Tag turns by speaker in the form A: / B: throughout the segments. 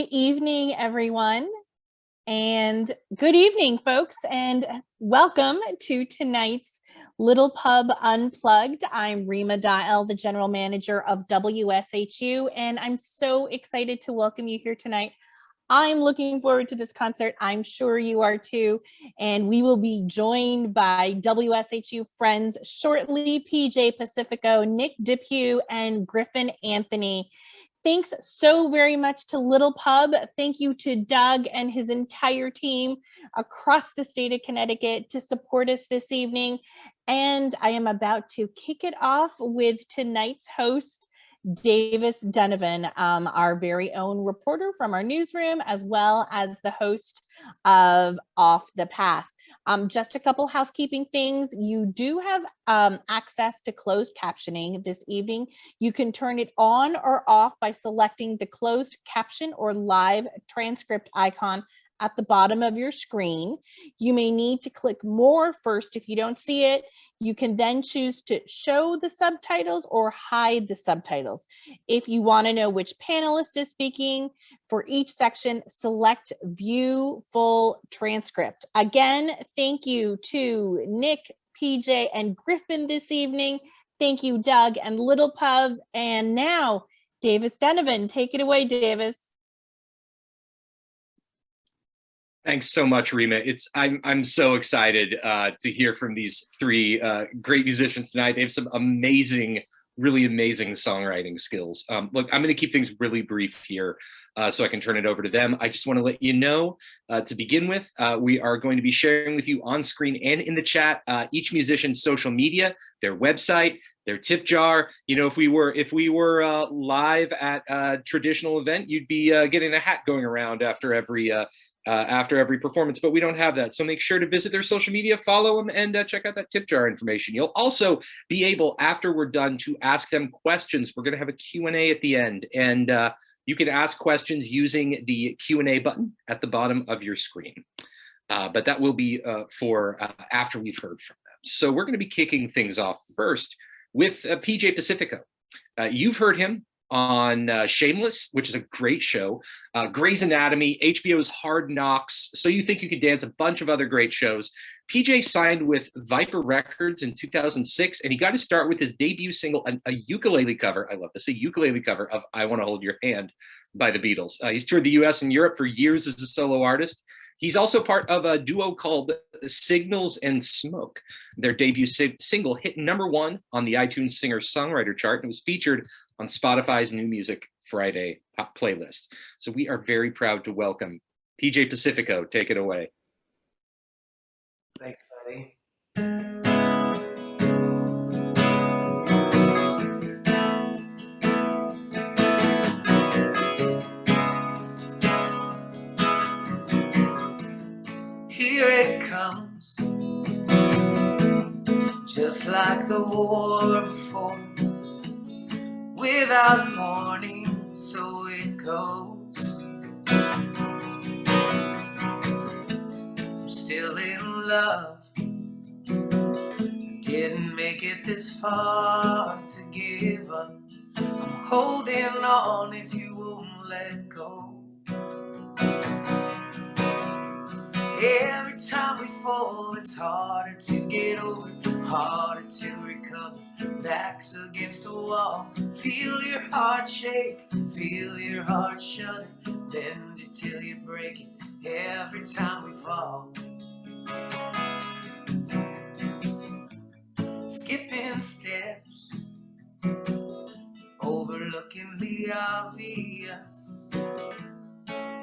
A: evening, everyone. And good evening, folks, and welcome to tonight's Little Pub Unplugged. I'm Rima Dael, the general manager of WSHU, and I'm so excited to welcome you here tonight. I'm looking forward to this concert. I'm sure you are too. And we will be joined by WSHU friends shortly, PJ Pacifico, Nick Depuy, and Griffin Anthony. Thanks so very much to Little Pub. Thank you to Doug and his entire team across the state of Connecticut to support us this evening. And I am about to kick it off with tonight's host, Davis Dunavin, our very own reporter from our newsroom, as well as the host of Off the Path. Just a couple housekeeping things. You do have access to closed captioning this evening. You can turn it on or off by selecting the closed caption or live transcript icon at the bottom of your screen. You may need to click more first if you don't see it. You can then choose to show the subtitles or hide the subtitles. If you want to know which panelist is speaking, for each section, select View Full Transcript. Again, thank you to Nick, PJ, and Griffin this evening. Thank you, Doug and Little Pub. And now, Davis Dunavin, take it away, Davis.
B: Thanks so much, Rima. I'm so excited to hear from these three great musicians tonight. They have some really amazing songwriting skills. Look, I'm going to keep things really brief here so I can turn it over to them. I just want to let you know, to begin with, we are going to be sharing with you on screen and in the chat each musician's social media, their website, their tip jar. You know, if we were live at a traditional event, you'd be getting a hat going around after every performance, but we don't have that. So make sure to visit their social media, follow them, and check out that tip jar information. You'll also be able, after we're done, to ask them questions. We're going to have a Q&A at the end, and you can ask questions using the Q&A button at the bottom of your screen. But that will be for after we've heard from them. So we're going to be kicking things off first with PJ Pacifico. You've heard him on Shameless, which is a great show, Grey's Anatomy, HBO's Hard Knocks, So You Think You Could Dance, a bunch of other great shows. PJ signed with Viper Records in 2006, and he got to start with his debut single, a ukulele cover, I love this, a ukulele cover of I Want to Hold Your Hand by the Beatles. He's toured the US and Europe for years as a solo artist. He's also part of a duo called Signals and Smoke. Their debut single hit #1 on the iTunes singer-songwriter chart, and it was featured on Spotify's New Music Friday playlist. So we are very proud to welcome PJ Pacifico. Take it away.
C: Thanks, buddy. Here it comes, just like the war before, without warning, so it goes. I'm still in love, didn't make it this far to give up. I'm holding on if you won't let go. Every time we fall, it's harder to get over, harder to recover. Backs against the wall, feel your heart shake, feel your heart shudder. Bend it till you break it, every time we fall. Skipping steps, overlooking the obvious,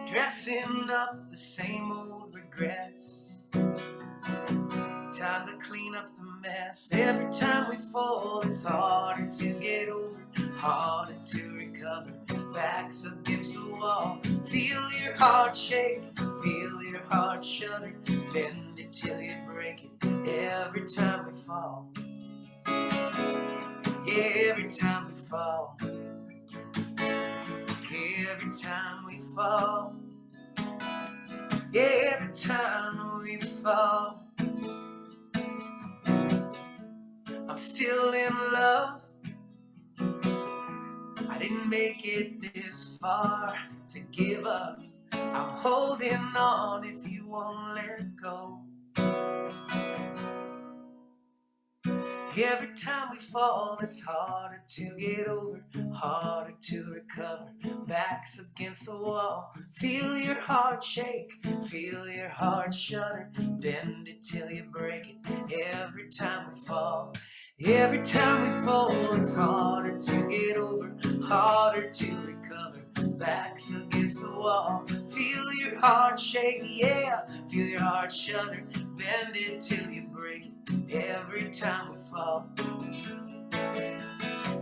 C: dressing up the same old regrets. Time to clean up the mess. Every time we fall, it's harder to get over, harder to recover. Backs against the wall, feel your heart shake, feel your heart shudder. Bend it till you break it, every time we fall. Every time we fall. Every time we fall. Every time we fall. I'm still in love, I didn't make it this far to give up. I'm holding on if you won't let go. Every time we fall, it's harder to get over, harder to recover. Backs against the wall, feel your heart shake, feel your heart shudder. Bend it till you break it. Every time we fall, every time we fall, it's harder to get over, harder to recover. Backs against the wall, feel your heart shake, yeah, feel your heart shudder. Bend it till you break it. Every time we fall,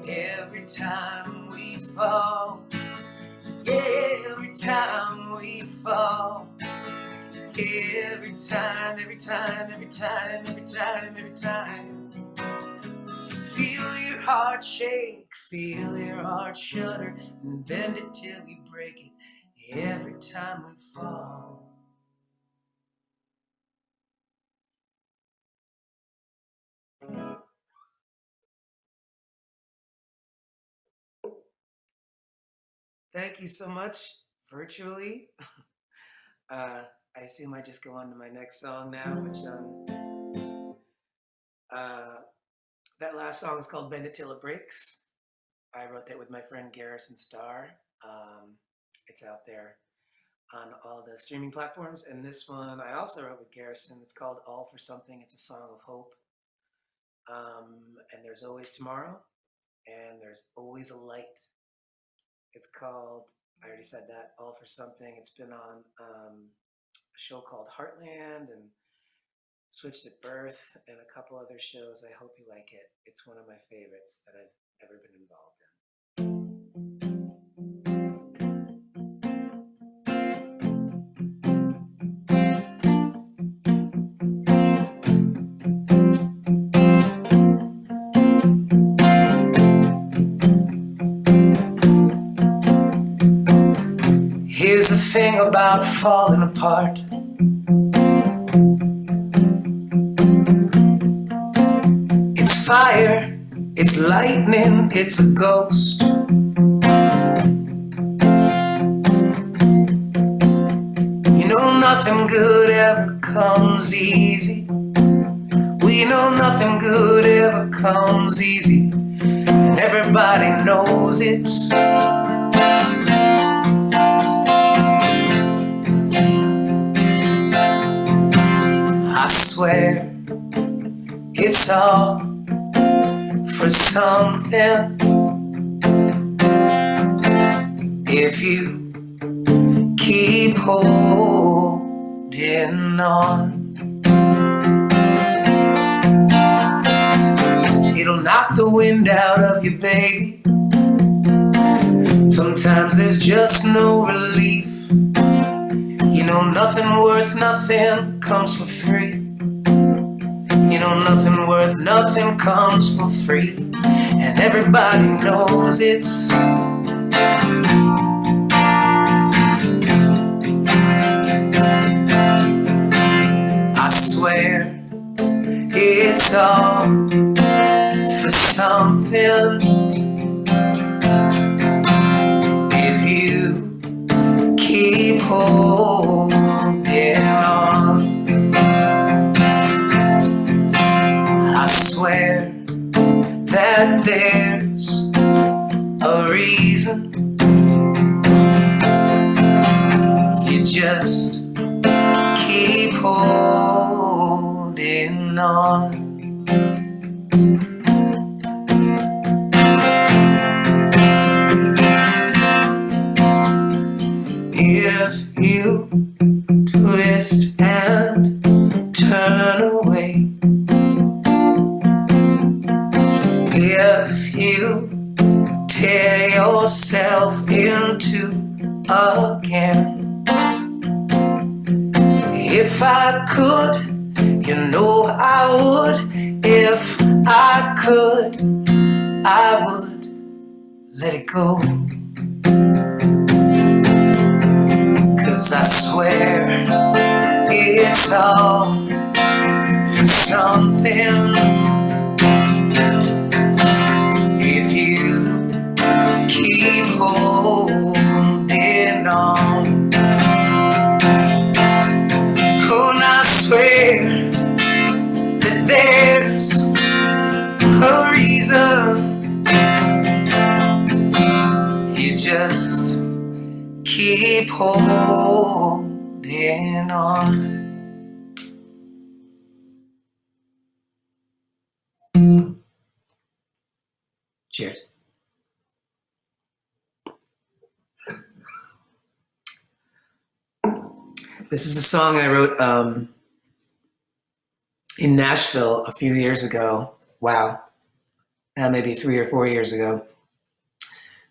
C: every time we fall, yeah, every time we fall, every time, every time, every time, every time, every time. Feel your heart shake, feel your heart shudder, and bend it till you break it. Every time we fall. Thank you so much, virtually. I assume I just go on to my next song now, which that last song is called Bend It Till It Breaks. I wrote that with my friend Garrison Starr. It's out there on all the streaming platforms. And this one I also wrote with Garrison. It's called All for Something. It's a song of hope. And there's always tomorrow, and there's always a light. It's called, I already said that, All for Something. It's been on a show called Heartland and Switched at Birth and a couple other shows. I hope you like it. It's one of my favorites that I've ever been involved in. Here's the thing about falling apart. It's fire, it's lightning, it's a ghost. You know nothing good ever comes easy. We know nothing good ever comes easy, and everybody knows it. I swear it's all for something. If you keep holding on, it'll knock the wind out of you, baby. Sometimes there's just no relief. You know nothing worth nothing comes for free. You know nothing worth nothing comes for free, and everybody knows it. I swear it's all for something. If you keep holding on, I swear that there's a reason. You just keep holding on. If you twist and turn away, if you tear yourself into again, if I could, you know I would. If I could, I would let it go. 'Cause I swear it's all for something. If you keep keep holding on. Cheers. This is a song I wrote in Nashville a few years ago. Wow. Maybe 3 or 4 years ago,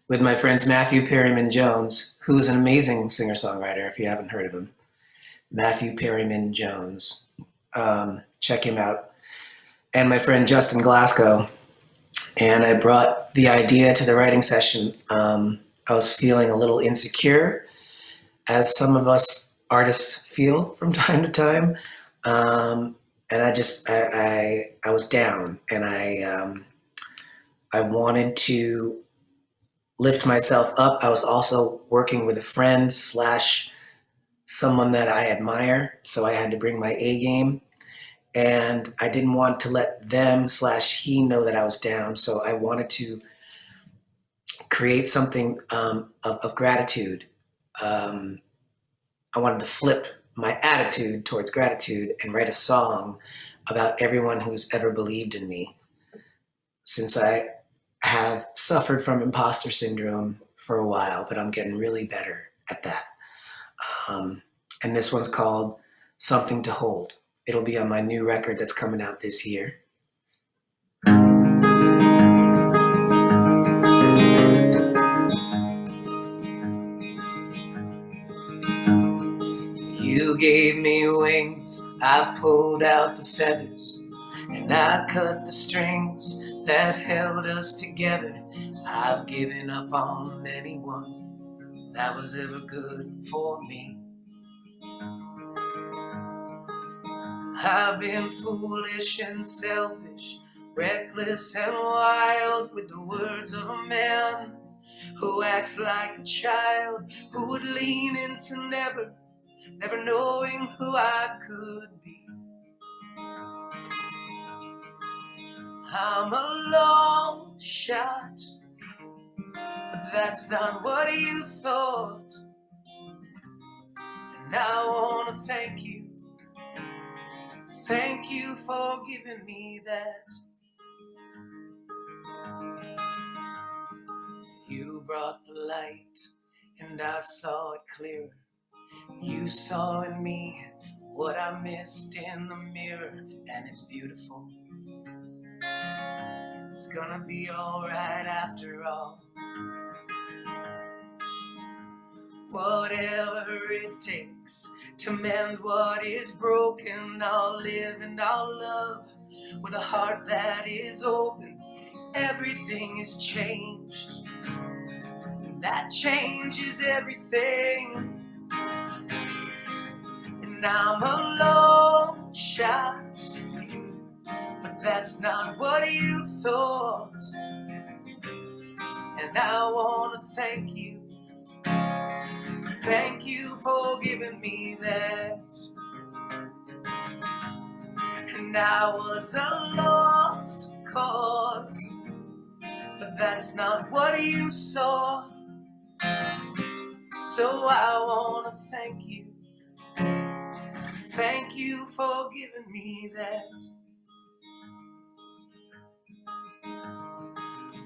C: with my friends Matthew Perryman Jones, who is an amazing singer-songwriter if you haven't heard of him. Matthew Perryman Jones. Check him out. And my friend Justin Glasgow. And I brought the idea to the writing session. I was feeling a little insecure, as some of us artists feel from time to time. And I was down, and I wanted to lift myself up. I was also working with a friend / someone that I admire, so I had to bring my A game. And I didn't want to let them / he know that I was down, so I wanted to create something of gratitude. I wanted to flip my attitude towards gratitude and write a song about everyone who's ever believed in me. Since I have suffered from imposter syndrome for a while, but I'm getting really better at that. And this one's called Something to Hold. It'll be on my new record that's coming out this year. You gave me wings, I pulled out the feathers, and I cut the strings that held us together. I've given up on anyone that was ever good for me. I've been foolish and selfish, reckless and wild, with the words of a man who acts like a child, who would lean into never knowing who I could be. I'm a long shot, but that's not what you thought. And I want to thank you for giving me that. You brought the light, and I saw it clearer. You saw in me what I missed in the mirror, and it's beautiful. It's gonna be alright after all. Whatever it takes to mend what is broken, I'll live and I'll love with a heart that is open. Everything is changed, and that changes everything. And I'm a long shot, but that's not what you thought. And I want to thank you for giving me that. And I was a lost cause, but that's not what you saw. So I want to thank you for giving me that.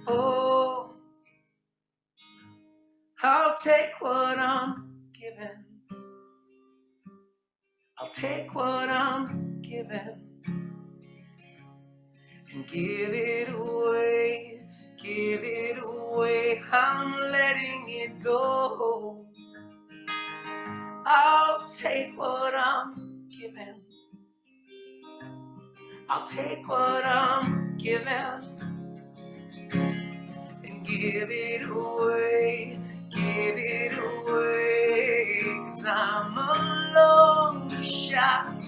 C: Oh, I'll take what I'm given. I'll take what I'm given and give it away, give it away. I'm letting it go. I'll take what I'm given. I'll take what I'm given and give it away, give it away. 'Cause I'm a long shot,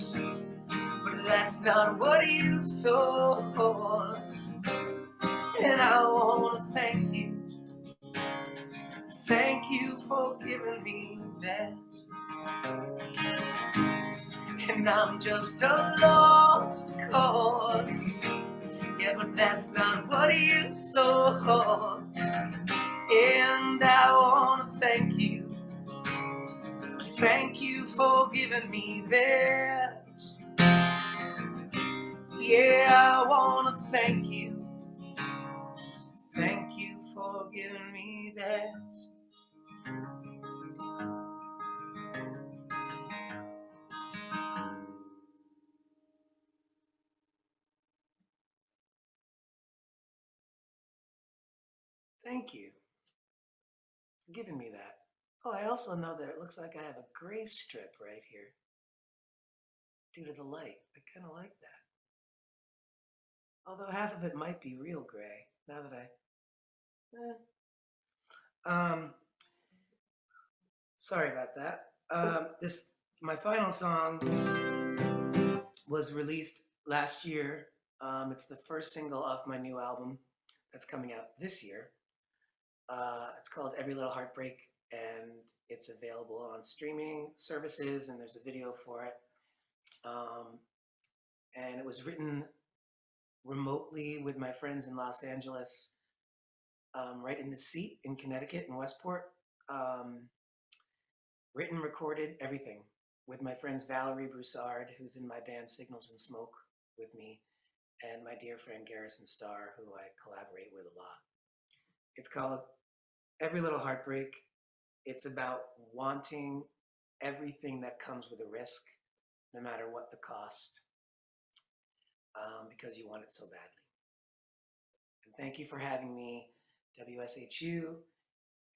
C: but that's not what you thought. And I want to thank you for giving me that. And I'm just a lost cause, yeah, but that's not what you saw. And I want to thank you thank you for giving me this. Yeah, I wanna thank you. Thank you for giving me that. Thank you for giving me that. Oh, I also know that it looks like I have a gray strip right here due to the light. I kind of like that. Although half of it might be real gray, now that sorry about that. My final song was released last year. It's the first single off my new album that's coming out this year. It's called Every Little Heartbreak, and it's available on streaming services, and there's a video for it. And it was written remotely with my friends in Los Angeles, right in the seat in Connecticut, in Westport. Written, recorded, everything with my friends Valerie Broussard, who's in my band Signals and Smoke with me, and my dear friend Garrison Starr, who I collaborate with a lot. It's called Every Little Heartbreak. It's about wanting everything that comes with a risk, no matter what the cost, because you want it so badly. And thank you for having me, WSHU,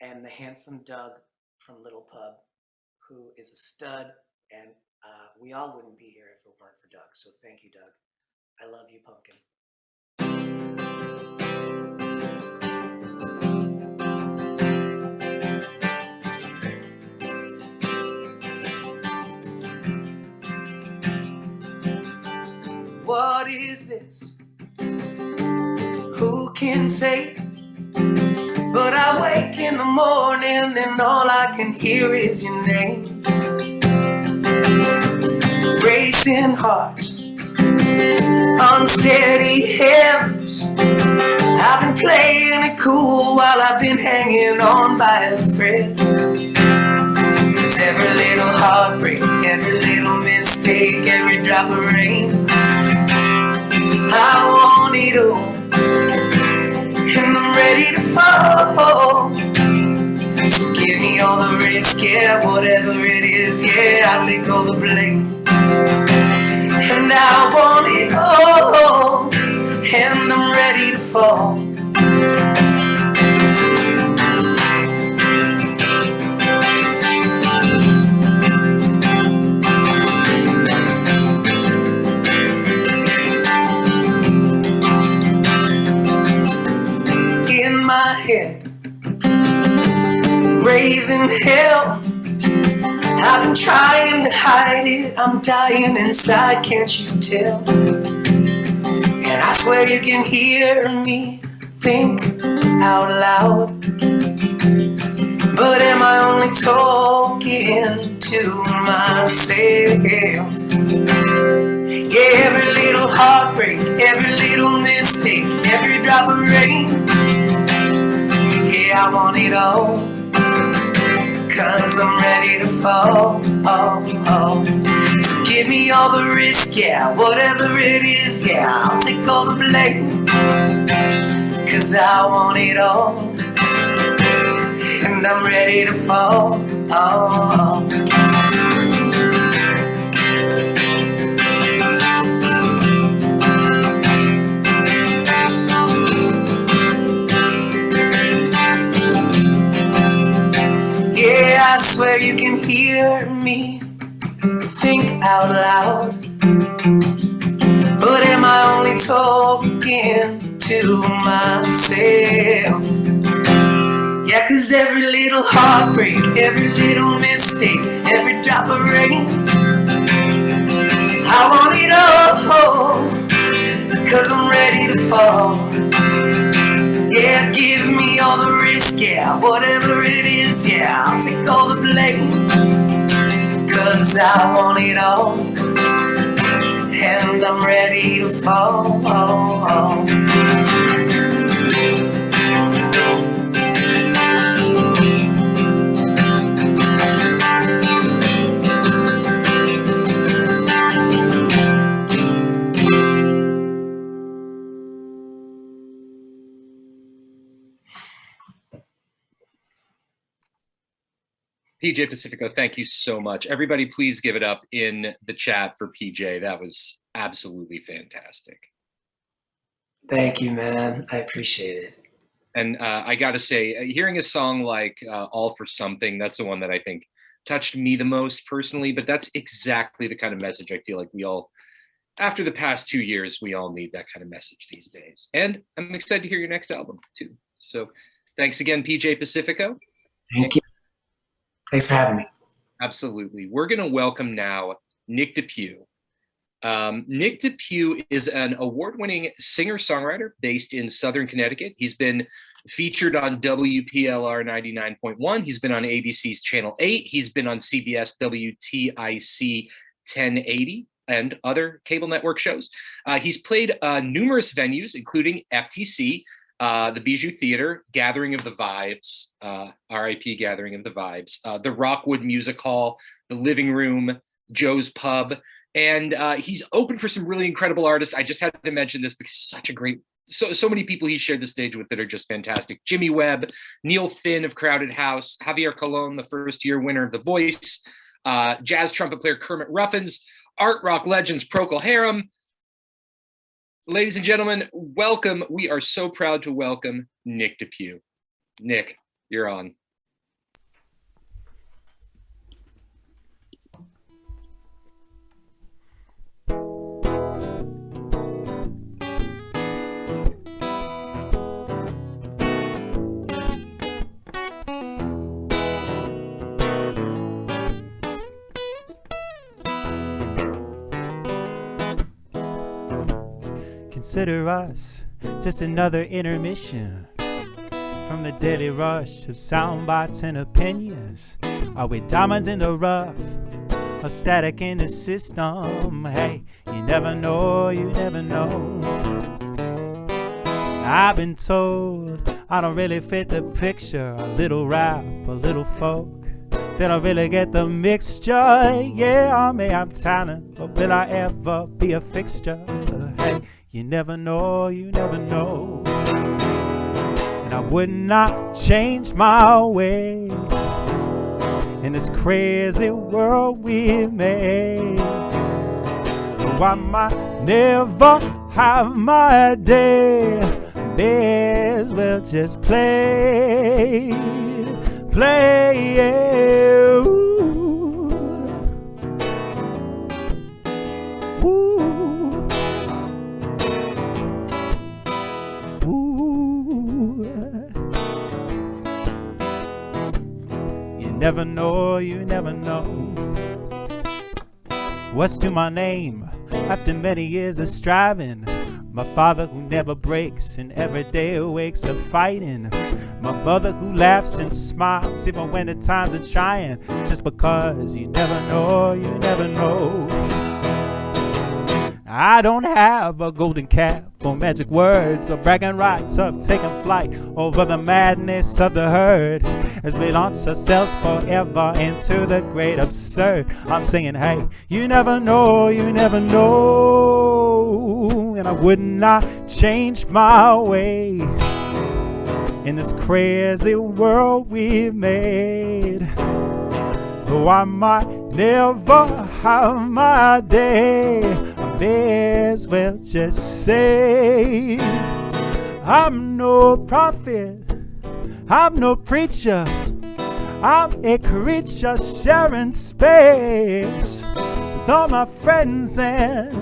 C: and the handsome Doug from Little Pub, who is a stud, and we all wouldn't be here if it weren't for Doug. So thank you, Doug. I love you, Pumpkin. What is this? Who can say? But I wake in the morning and all I can hear is your name. Racing heart, unsteady hands. I've been playing it cool while I've been hanging on by a thread. 'Cause every little heartbreak, every little mistake, every drop of rain, I want it all, and I'm ready to fall. So give me all the risk, yeah, whatever it is, yeah, I'll take all the blame. And I want it all, and I'm ready to fall. In my head, raising hell, I've been trying to hide it, I'm dying inside, can't you tell? And I swear you can hear me think out loud. But am I only talking to myself? Yeah, every little heartbreak, every little mistake, every drop of rain, yeah, I want it all, 'cause I'm ready to fall. So give me all the risk, yeah, whatever it is, yeah, I'll take all the blame, 'cause I want it all, and I'm ready to fall. Yeah, I swear you can hear me think out loud. But am I only talking to myself? Yeah, 'cause every little heartbreak, every little mistake, every drop of rain, I want it all, 'cause I'm ready to fall. Yeah, give me all the risk, yeah, whatever it is, yeah, I'll take all the blame, 'cause I want it all, and I'm ready to fall.
B: PJ Pacifico, thank you so much. Everybody, please give it up in the chat for PJ. That was absolutely fantastic.
C: Thank you, man. I appreciate it.
B: And I got to say, hearing a song like All for Something, that's the one that I think touched me the most personally, but that's exactly the kind of message I feel like we all, after the past 2 years, we all need that kind of message these days. And I'm excited to hear your next album too. So thanks again, PJ Pacifico.
C: Thank you. Thanks for having me.
B: Absolutely. We're going to welcome now Nick Depuy. Nick Depuy is an award-winning singer-songwriter based in Southern Connecticut. He's been featured on WPLR 99.1. He's been on ABC's Channel 8. He's been on CBS WTIC 1080 and other cable network shows. He's played numerous venues, including FTC, the Bijou Theater, Gathering of the Vibes, RIP Gathering of the Vibes, the Rockwood Music Hall, the Living Room, Joe's Pub, and he's open for some really incredible artists. I just had to mention this because such a great, so many people he shared the stage with that are just fantastic. Jimmy Webb, Neil Finn of Crowded House, Javier Colon, the first-year winner of The Voice, jazz trumpet player Kermit Ruffins, art rock legends Procol Harum. Ladies and gentlemen, welcome. We are so proud to welcome Nick Depuy. Nick, you're on.
D: Consider us just another intermission from the daily rush of sound bites and opinions. Are we diamonds in the rough or static in the system? Hey, you never know, you never know. I've been told I don't really fit the picture. A little rap, a little folk. They don't really get the mixture. Yeah, I may have talent, but will I ever be a fixture? Hey, you never know, you never know. And I would not change my way in this crazy world we made. Though I might never have my day, may as well just play. Ooh. You never know, you never know. What's to my name after many years of striving? My father who never breaks and every day wakes up fighting. My mother who laughs and smiles even when the times are trying. Just because you never know, you never know. I don't have a golden cap or magic words or bragging rights of taking flight over the madness of the herd as we launch ourselves forever into the great absurd. I'm saying, hey, you never know, you never know. And I would not change my way in this crazy world we made. Though I might never have my day, I may as well just say I'm no prophet, I'm no preacher, I'm a creature sharing space with all my friends and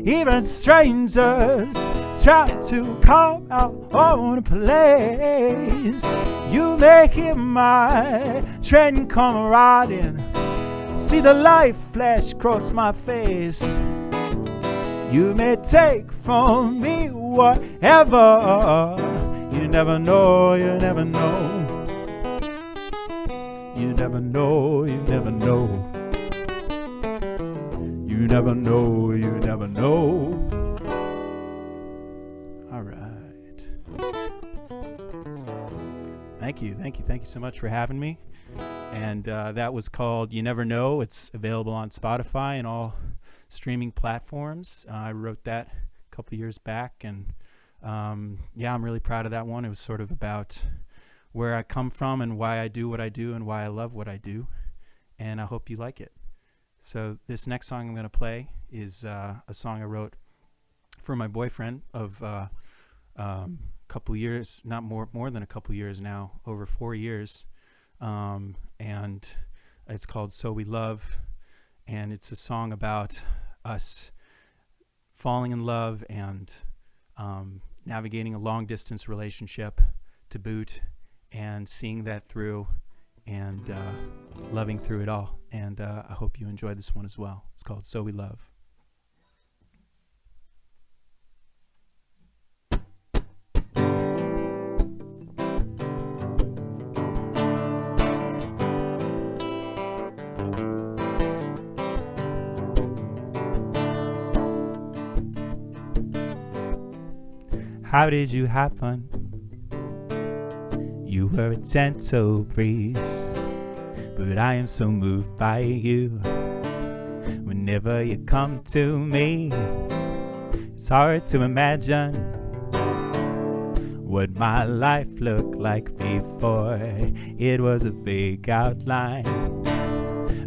D: even strangers. Try to carve our own place. You may hear my train come riding, see the light flash across my face. You may take from me whatever. You never know, you never know. You never know, you never know. You never know, you never know. All right. Thank you so much for having me. And that was called You Never Know. It's available on Spotify and all streaming platforms. I wrote that a couple years back, and yeah, I'm really proud of that one. It was sort of about where I come from and why I do what I do and why I love what I do. and I hope you like it. So this next song I'm going to play is a song I wrote for my boyfriend of couple years, not more than a couple years now, over 4 years, and it's called So We Love, and it's a song about us falling in love and navigating a long distance relationship to boot, and seeing that through and loving through it all. And I hope you enjoy this one as well. It's called So We Love. How did you have fun? You were a gentle breeze, but I am so moved by you. Whenever you come to me, it's hard to imagine what my life looked like before. It was a vague outline,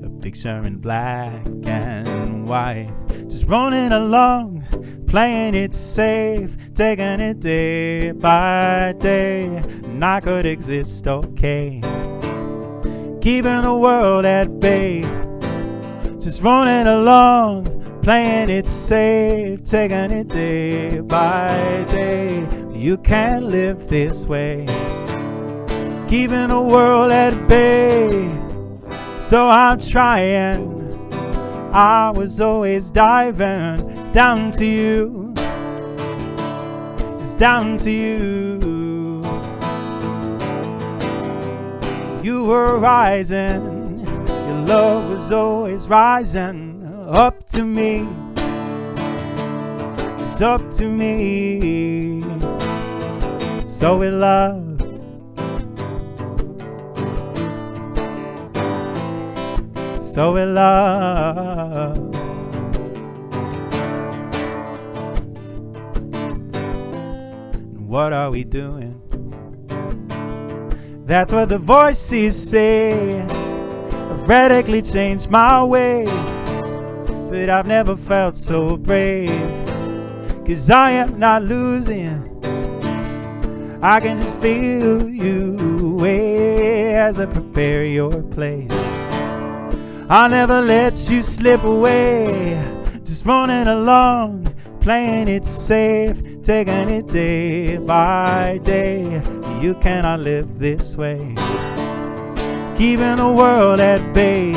D: a picture in black and white, just rolling along, playing it safe, taking it day by day. And I could exist okay, keeping the world at bay, just rolling along, playing it safe, taking it day by day. You can't live this way, keeping the world at bay. So I'm trying, I was always diving down to you. It's down to you. You were rising, your love was always rising up to me. It's up to me. So we love. So we love. What are we doing? That's what the voices say. I've radically changed my way, but I've never felt so brave, 'cause I am not losing. I can just feel you way as I prepare your place. I'll never let you slip away, just running along, playing it safe, taking it day by day. You cannot live this way, keeping the world at bay,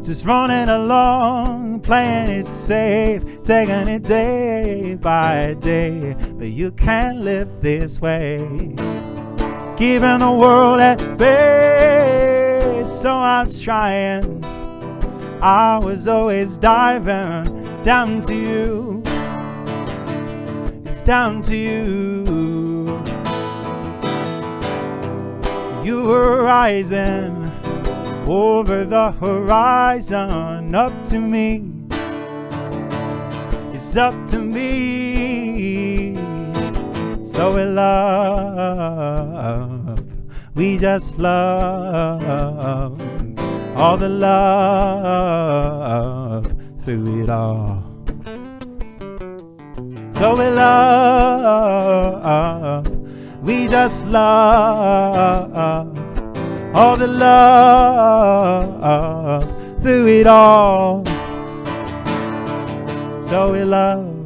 D: just running along, playing it safe, taking it day by day. But you can't live this way, keeping the world at bay. So I'm trying, I was always diving down to you. It's down to you. You were rising over the horizon up to me. It's up to me. So we love. We just love. All the love through it all. So we love, we just love, all the love through it all. So we love.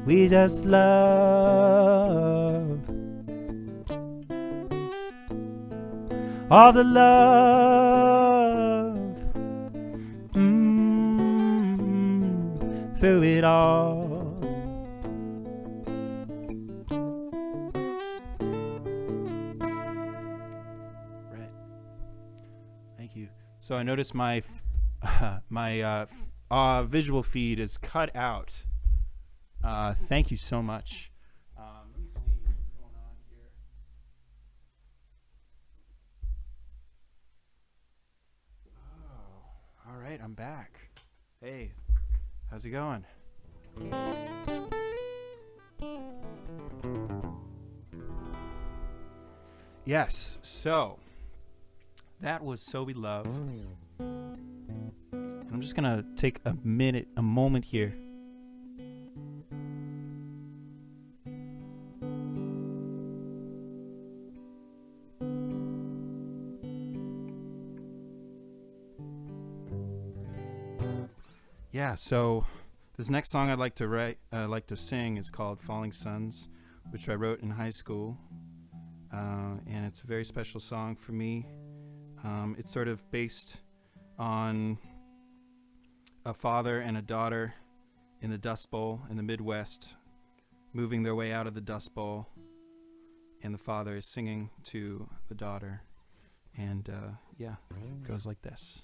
D: We just love, all the love through it all. Right. Thank you. So I noticed my visual feed is cut out. Thank you so much. Let me see what's going on here. Oh, all right, I'm back. Hey, how's it going? Yes, so that was So We Love. I'm just gonna take a moment here. Yeah, so this next song I'd like to sing is called Falling Suns, which I wrote in high school. And it's a very special song for me. It's sort of based on a father and a daughter in the Dust Bowl in the Midwest, moving their way out of the Dust Bowl, and the father is singing to the daughter. And yeah, it goes like this.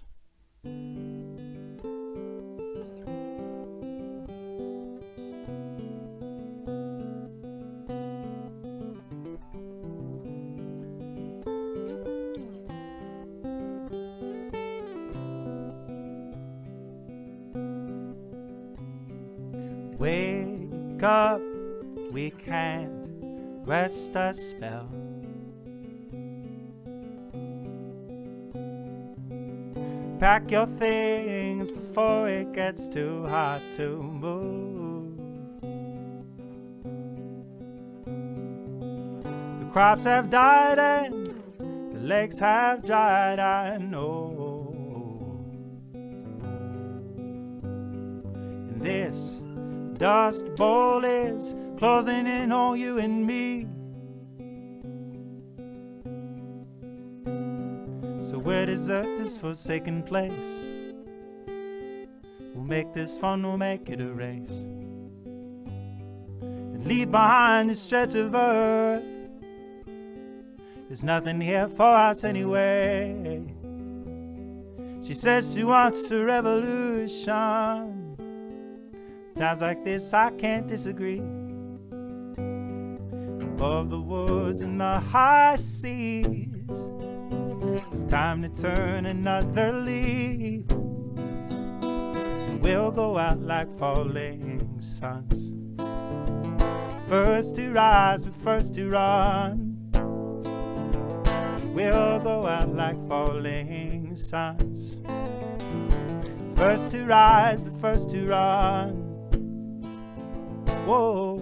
D: Wake up, we can't rest a spell. Pack your things before it gets too hot to move. The crops have died and the lakes have dried, I know. And this Dust Bowl is closing in on you and me. So we'll desert this forsaken place. We'll make this fun, we'll make it a race, and leave behind this stretch of earth. There's nothing here for us anyway. She says she wants a revolution. Times like this I can't disagree. Above the woods and the high seas, it's time to turn another leaf. We'll go out like falling suns, first to rise but first to run. We'll go out like falling suns, first to rise but first to run. Whoa.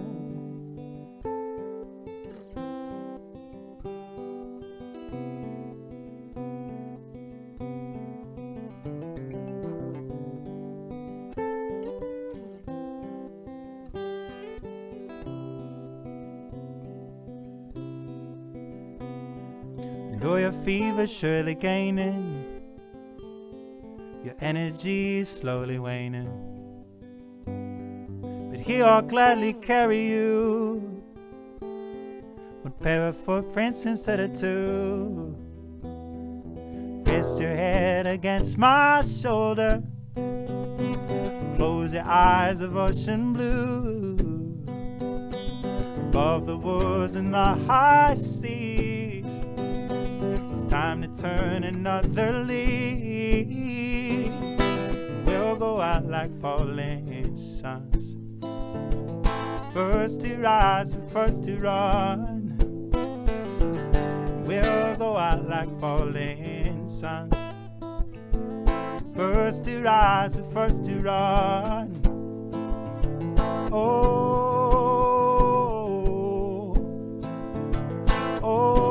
D: And oh, your fever's surely gaining, your energy's slowly waning. He'll gladly carry you, one pair of footprints instead of two. Rest your head against my shoulder, close your eyes of ocean blue. Above the woods and the high seas, it's time to turn another leaf. We'll go out like falling suns, first to rise, first to run. We'll go out like falling sun, first to rise, first to run. Oh, oh,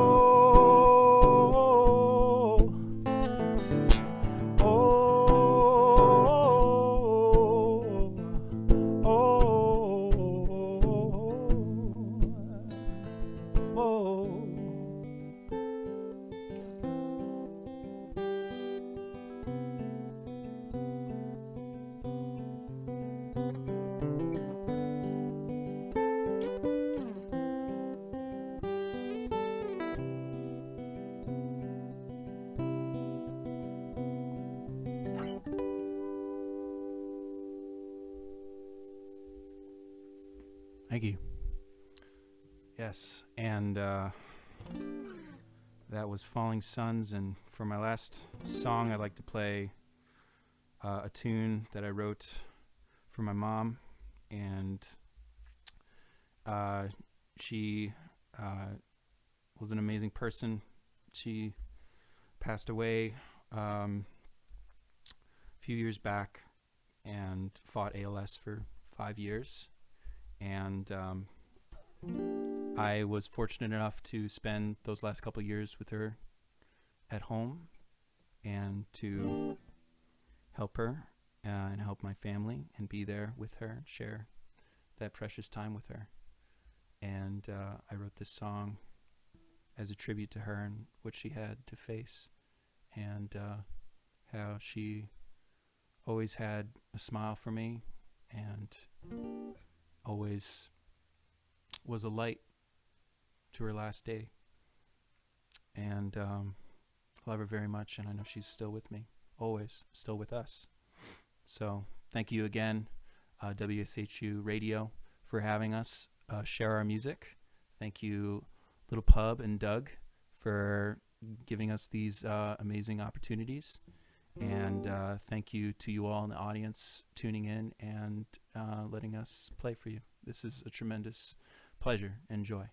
D: Thank you. Yes, and that was Falling Suns, and for my last song I'd like to play a tune that I wrote for my mom, and she was an amazing person. She passed away a few years back and fought ALS for 5 years. And I was fortunate enough to spend those last couple of years with her at home and to help her and help my family and be there with her and share that precious time with her. And I wrote this song as a tribute to her and what she had to face, and how she always had a smile for me and always was a light to her last day. And I love her very much, and I know she's still with me, always, still with us. So thank you again, WSHU Radio, for having us share our music. Thank you, Little Pub and Doug, for giving us these amazing opportunities. And thank you to you all in the audience tuning in and letting us play for you. This is a tremendous pleasure and joy.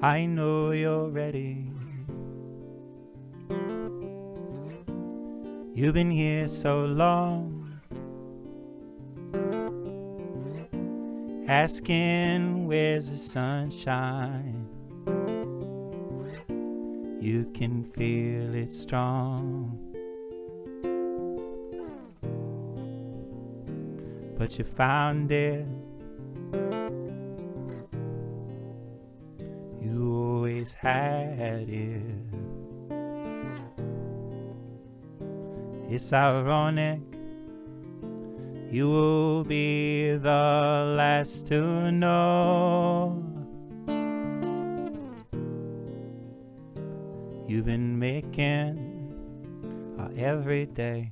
D: I know you're ready. You've been here so long, asking where's the sunshine. You can feel it strong, but you found it. Had it. It's ironic, you will be the last to know. You've been making our every day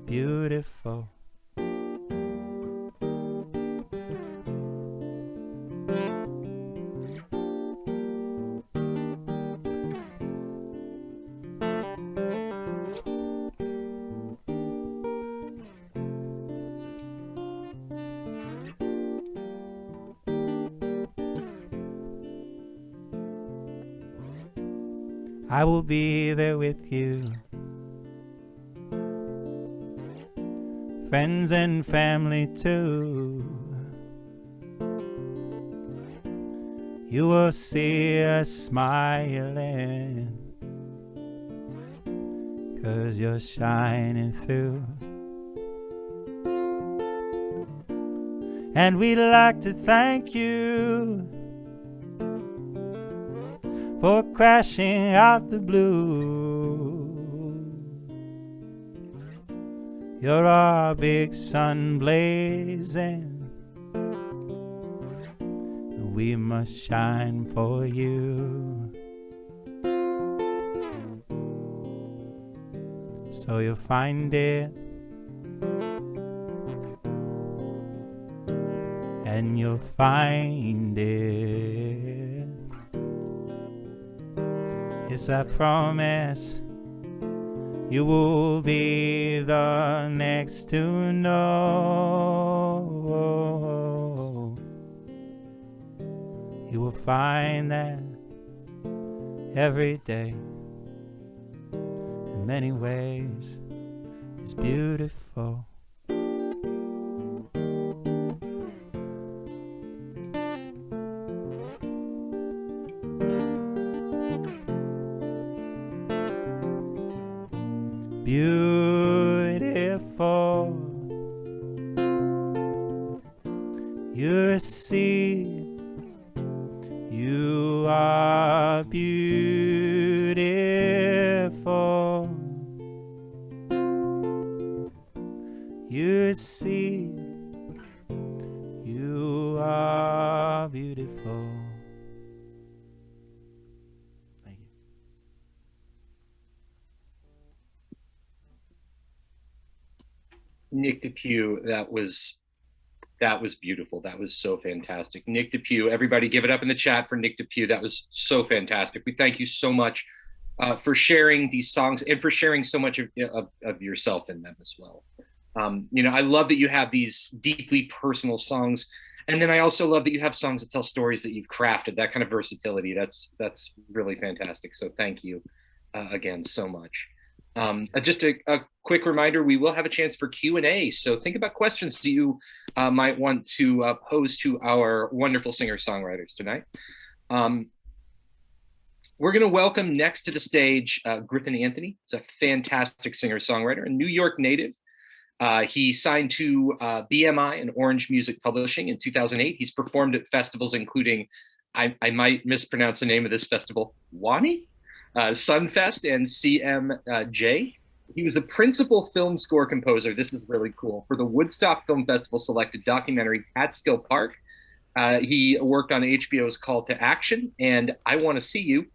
D: beautiful. I will be there with you, friends and family too. You will see us smiling, 'cause you're shining through. And we'd like to thank you for crashing out the blue. You're our big sun blazing, and we must shine for you. So you'll find it, and you'll find it. Yes, I promise you will be the next to know. You will find that every day, in many ways, is beautiful. Beautiful, you're a seed, you are beautiful. You're a seed, you are beautiful.
B: Nick Depuy, that was beautiful. That was so fantastic. Nick Depuy, everybody give it up in the chat for Nick Depuy. That was so fantastic. We thank you so much for sharing these songs and for sharing so much of yourself in them as well. I love that you have these deeply personal songs. And then I also love that you have songs that tell stories that you've crafted, that kind of versatility. That's really fantastic. So thank you again so much. Just a quick reminder, we will have a chance for Q&A. So think about questions that you might want to pose to our wonderful singer-songwriters tonight. We're going to welcome next to the stage Griffin Anthony. He's a fantastic singer-songwriter, a New York native. He signed to BMI and Orange Music Publishing in 2008. He's performed at festivals including, I might mispronounce the name of this festival, Wani? Sunfest and CMJ. He was a principal film score composer, this is really cool, for the Woodstock Film Festival selected documentary Catskill Park. He worked on HBO's Call to Action and I Want to See You.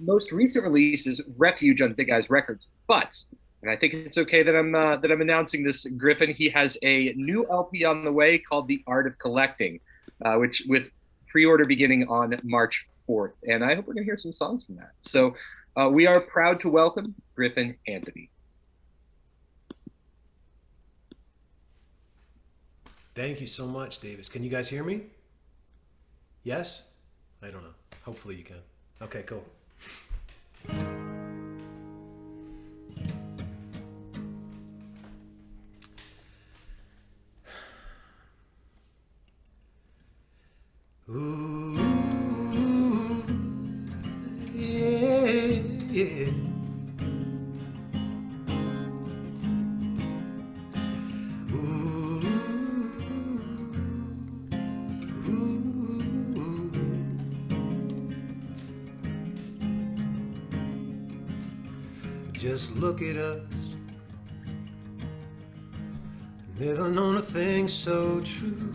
B: Most recent release is Refuge on Big Eyes Records, but, and I think it's okay that I'm announcing this, Griffin, he has a new LP on the way called The Art of Collecting, which with pre-order beginning on March 4th. And I hope we're gonna hear some songs from that. So we are proud to welcome Griffin Anthony.
E: Thank you so much, Davis. Can you guys hear me? Yes? I don't know. Hopefully you can. Okay, cool. Ooh, yeah, yeah. Ooh, ooh. Just look at us, never known a thing so true.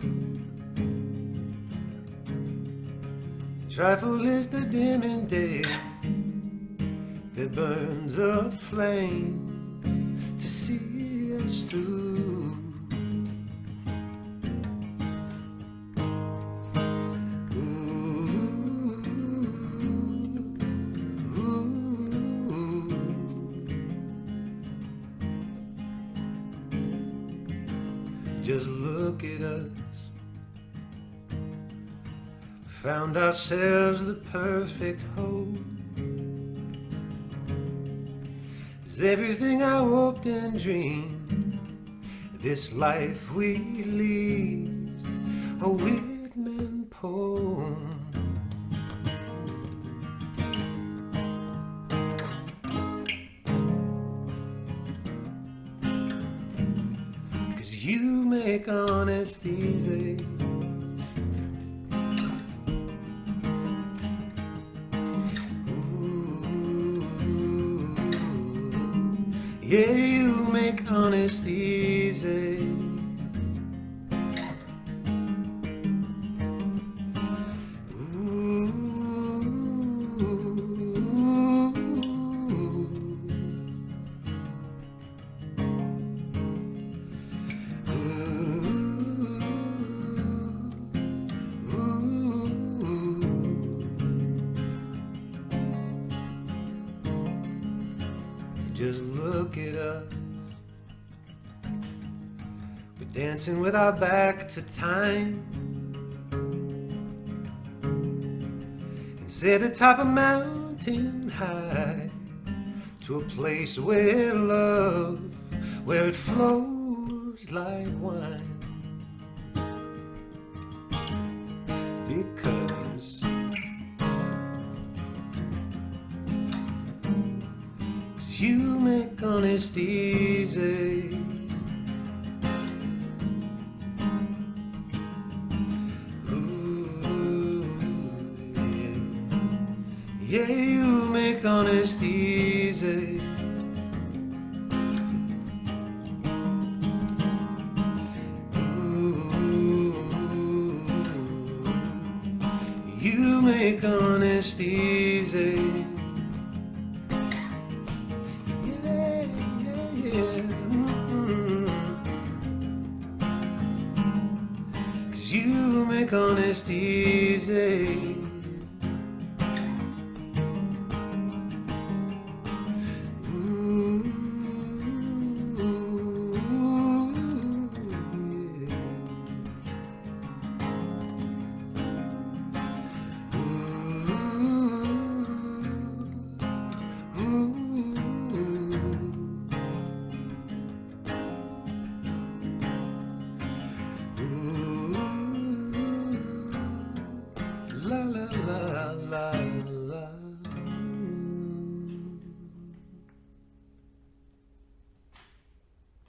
E: Trifle is the dimming day that burns a flame to see us through. Ooh, ooh. Just look at us. Found ourselves the perfect home. Is everything I hoped and dreamed. This life we lead's a Whitman poem. Cause you make honest easy. Yeah, you make honest easy. Ooh, just look at us. We're dancing with our back to time. And set atop a mountain high to a place where love, where it flows like wine. Because you make honest easy. Ooh, yeah, you make honest easy. Ooh, you make honest easy. make honest easy.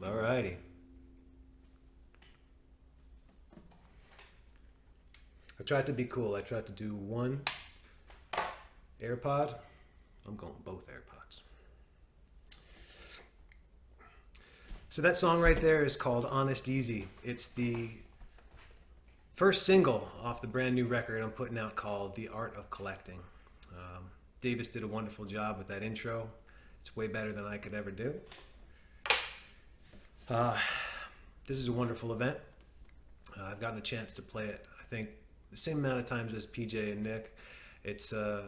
E: Alrighty. I tried to be cool. I tried to do one AirPod. I'm going both AirPods. So that song right there is called Honest Easy. It's the first single off the brand new record I'm putting out called The Art of Collecting. Davis did a wonderful job with that intro. It's way better than I could ever do. This is a wonderful event. I've gotten a chance to play it, I think, the same amount of times as PJ and Nick. It's, I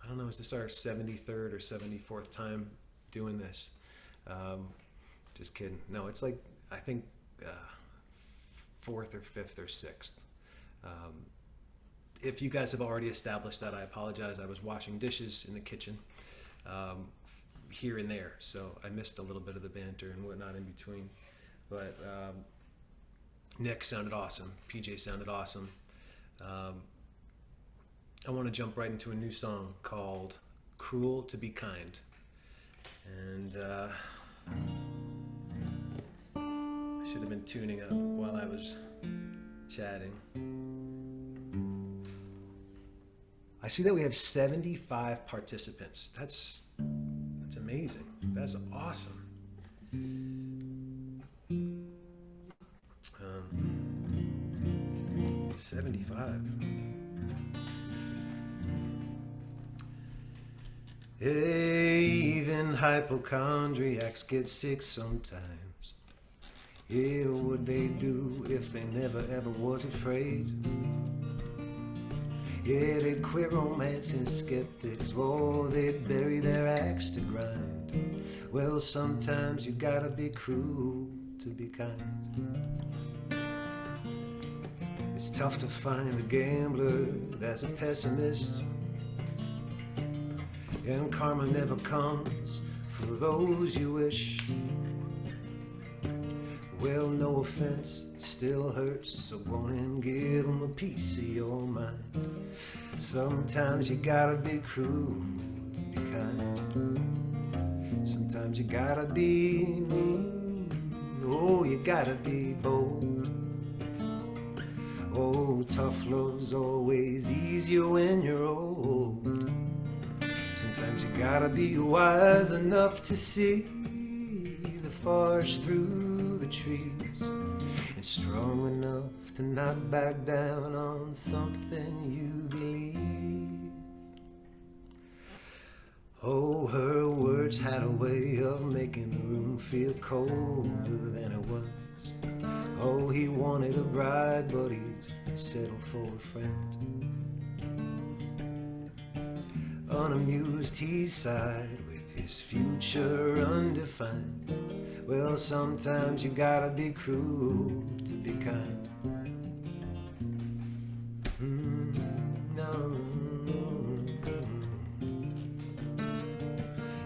E: don't know, is this our 73rd or 74th time doing this? Just kidding. No, it's like, I think, 4th or 5th or 6th. If you guys have already established that, I apologize. I was washing dishes in the kitchen here and there, so I missed a little bit of the banter and whatnot in between. But Nick sounded awesome. PJ sounded awesome. I want to jump right into a new song called Cruel to Be Kind. And I should have been tuning up while I was chatting. I see that we have 75 participants. That's amazing. That's awesome. 75. Hey, even hypochondriacs get sick sometimes. Yeah, what would they do if they never ever was afraid? Yeah, they'd quit romancing skeptics. Oh, they'd bury their axe to grind. Well, sometimes you gotta be cruel to be kind. It's tough to find a gambler that's a pessimist, and karma never comes for those you wish. Well, no offense, it still hurts, so go on and give them a piece of your mind. Sometimes you gotta be cruel to be kind. Sometimes you gotta be mean. Oh, you gotta be bold. Oh, tough love's always easier when you're old. Sometimes you gotta be wise enough to see the forest through the trees, and strong enough to not back down on something you believe. Oh, her words had a way of making the room feel colder than it was. Oh, he wanted a bride, but he settled for a friend. Unamused, he sighed with his future undefined. Well, sometimes you gotta be cruel to be kind. No.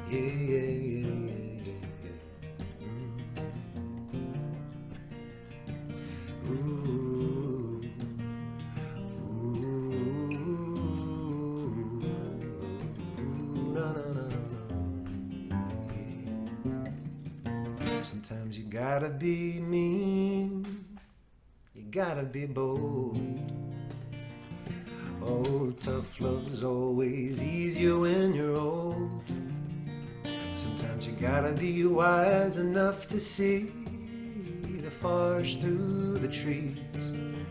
E: Yeah. Ooh. No. Sometimes you gotta be mean, you gotta be bold. Oh, tough love's always easier when you're old. Sometimes you gotta be wise enough to see the forest through the trees, and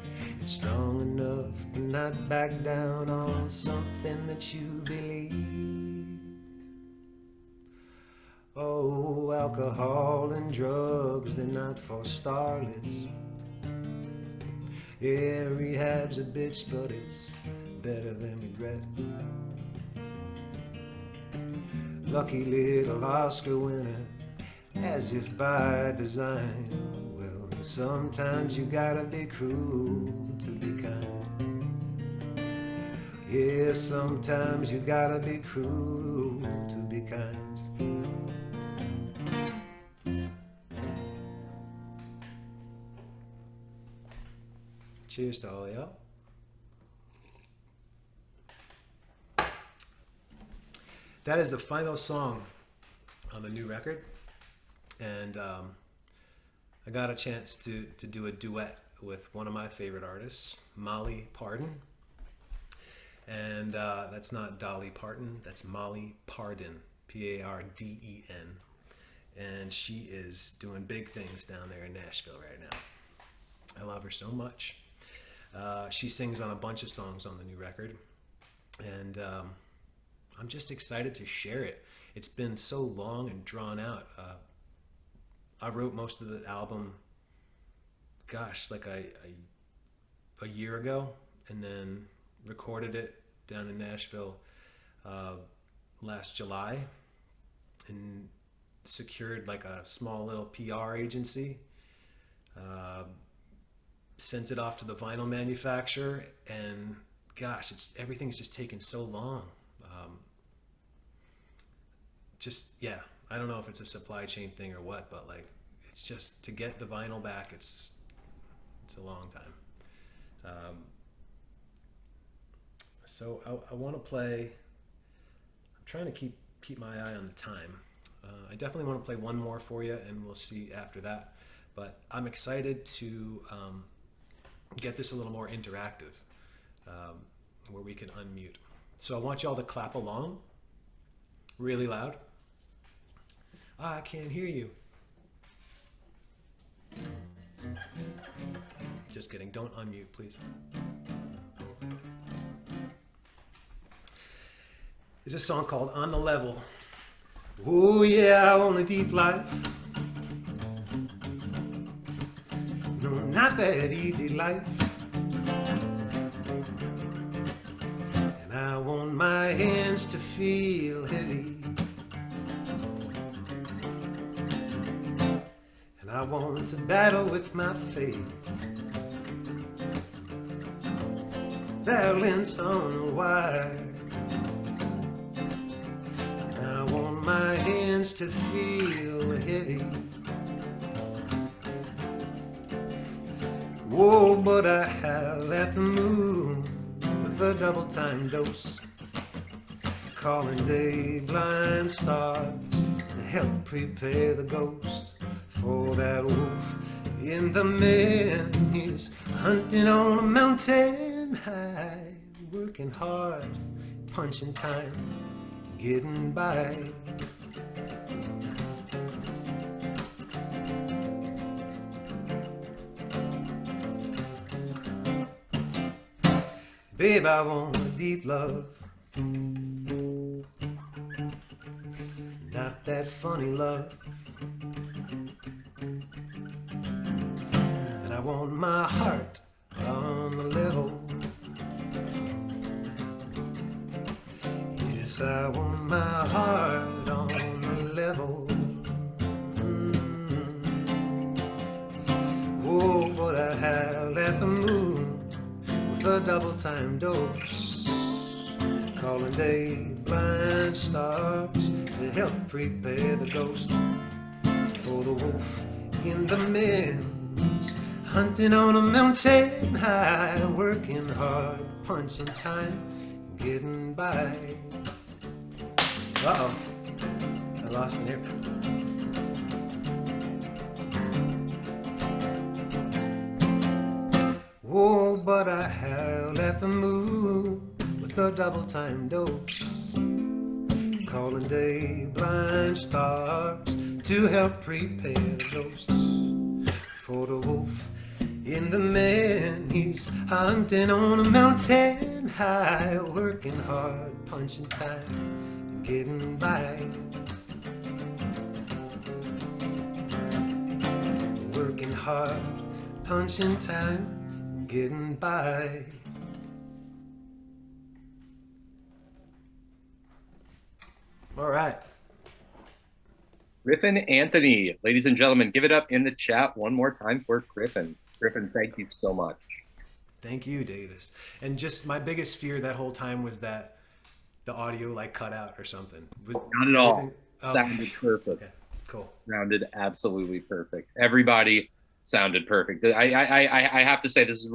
E: strong enough to not back down on something that you believe. Oh, alcohol and drugs, they're not for starlets. Yeah, rehab's a bitch, but it's better than regret. Lucky little Oscar winner, as if by design. Well, sometimes you gotta be cruel to be kind. Yeah, sometimes you gotta be cruel to be kind. Cheers to all y'all. That is the final song on the new record, and I got a chance to do a duet with one of my favorite artists, Molly Pardon. And that's not Dolly Parton, that's Molly Pardon, P-A-R-D-E-N. And she is doing big things down there in Nashville right now. I love her so much. She sings on a bunch of songs on the new record, and I'm just excited to share it. It's been so long and drawn out. I wrote most of the album, gosh, like a year ago, and then recorded it down in Nashville last July, and secured like a small little PR agency. Sent it off to the vinyl manufacturer, and gosh, everything's just taken so long. Yeah, I don't know if it's a supply chain thing or what, but like, it's just to get the vinyl back, it's a long time. So I want to play. I'm trying to keep my eye on the time. I definitely want to play one more for you, and we'll see after that. But I'm excited to get this a little more interactive, where we can unmute. So I want y'all to clap along really loud. I can't hear you. Just kidding, don't unmute, please. There's a song called On the Level. Oh yeah, I want a deep life. No, not that easy life. And I want my hands to feel heavy. And I want to battle with my fate. Balance on a wire. And I want my hands to feel heavy. Whoa, but I howl at the moon with a double-time dose, calling day blind stars to help prepare the ghost for that wolf in the man. He's hunting on a mountain high, working hard, punching time, getting by. Babe, I want a deep love, not that funny love. And I want my heart on the level. Yes, I want my heart on the level. Oh, but I howl at the moon with a double-time dose, calling day blind stars to help prepare the ghost for the wolf in the men's, hunting on a mountain high, working hard, punching time, getting by. Uh-oh, I lost an airplane. Oh, but I howl at the moon with a double-time dose, calling day blind stars to help prepare the ghosts for the wolf in the man. He's hunting on a mountain high, working hard, punching time, and getting by. Working hard, punching time, getting by. All right.
B: Griffin Anthony, ladies and gentlemen, give it up in the chat one more time for Griffin. Griffin, thank you so much.
E: Thank you, Davis. And just my biggest fear that whole time was that the audio like cut out or something.
B: Not at all. Sounded perfect.
E: Okay, cool.
B: Sounded absolutely perfect. Everybody sounded perfect. I have to say, this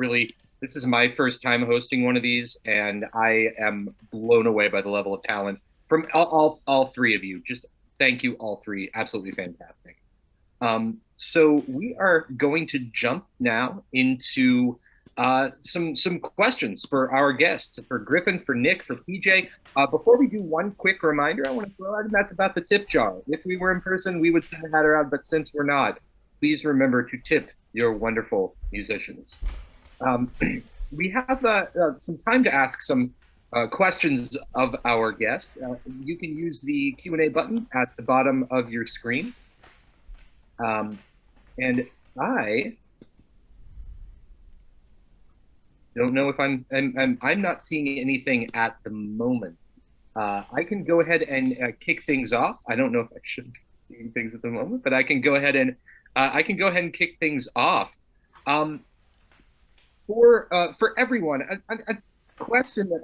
B: is my first time hosting one of these, and I am blown away by the level of talent from all three of you. Just thank you, all three. Absolutely fantastic. So we are going to jump now into some questions for our guests, for Griffin, for Nick, for PJ. Before we do, one quick reminder I want to throw out, and that's about the tip jar. If we were in person, we would send a hat around, but since we're not, please remember to tip your wonderful musicians. We have some time to ask some questions of our guest. You can use the Q&A button at the bottom of your screen. And I don't know if I'm not seeing anything at the moment. I can go ahead and kick things off. I don't know if I should be seeing things at the moment, but I can go ahead and kick things off. For everyone, a question that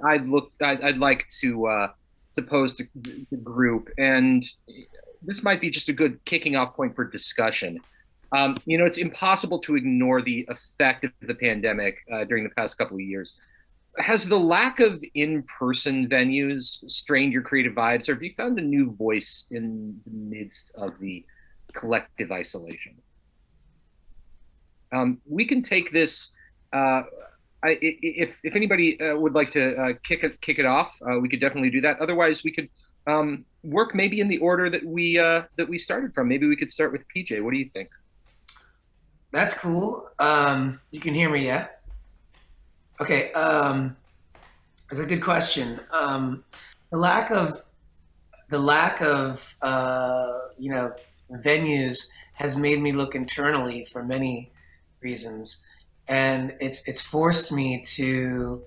B: I'd like to pose to the group, and this might be just a good kicking off point for discussion. It's impossible to ignore the effect of the pandemic during the past couple of years. Has the lack of in-person venues strained your creative vibes, or have you found a new voice in the midst of the collective isolation? We can take this. If anybody would like to kick it off, we could definitely do that. Otherwise, we could work maybe in the order that we started from. Maybe we could start with PJ. What do you think?
C: That's cool. You can hear me, yeah? Okay. That's a good question. The lack of venues has made me look internally for many reasons, and it's forced me to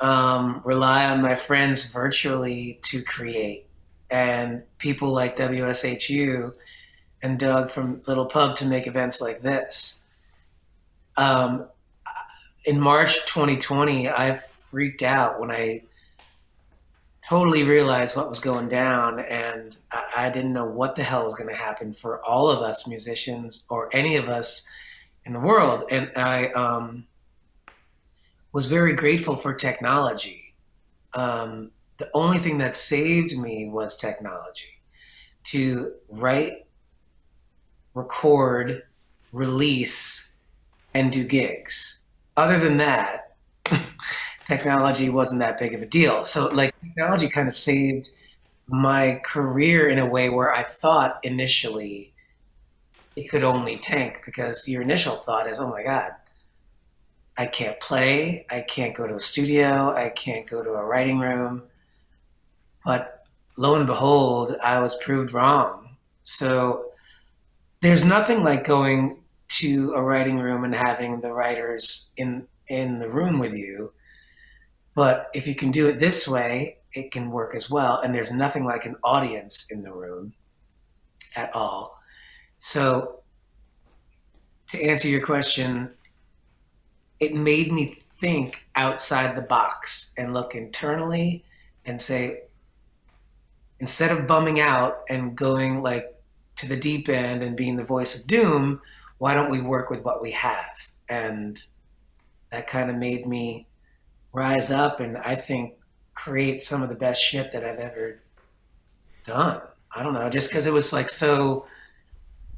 C: rely on my friends virtually to create, and people like WSHU and Doug from Little Pub to make events like this. In March 2020, I freaked out when I totally realized what was going down, and I didn't know what the hell was going to happen for all of us musicians or any of us in the world. And I was very grateful for technology. The only thing that saved me was technology. To write, record, release, and do gigs. Other than that, technology wasn't that big of a deal. So like technology kind of saved my career in a way where I thought initially it could only tank, because your initial thought is, oh my God, I can't play, I can't go to a studio, I can't go to a writing room. But lo and behold, I was proved wrong. So there's nothing like going to a writing room and having the writers in the room with you. But if you can do it this way, it can work as well. And there's nothing like an audience in the room at all. So to answer your question, it made me think outside the box and look internally and say, instead of bumming out and going like to the deep end and being the voice of doom, why don't we work with what we have? And that kind of made me rise up and I think create some of the best shit that I've ever done. I don't know, just because it was like so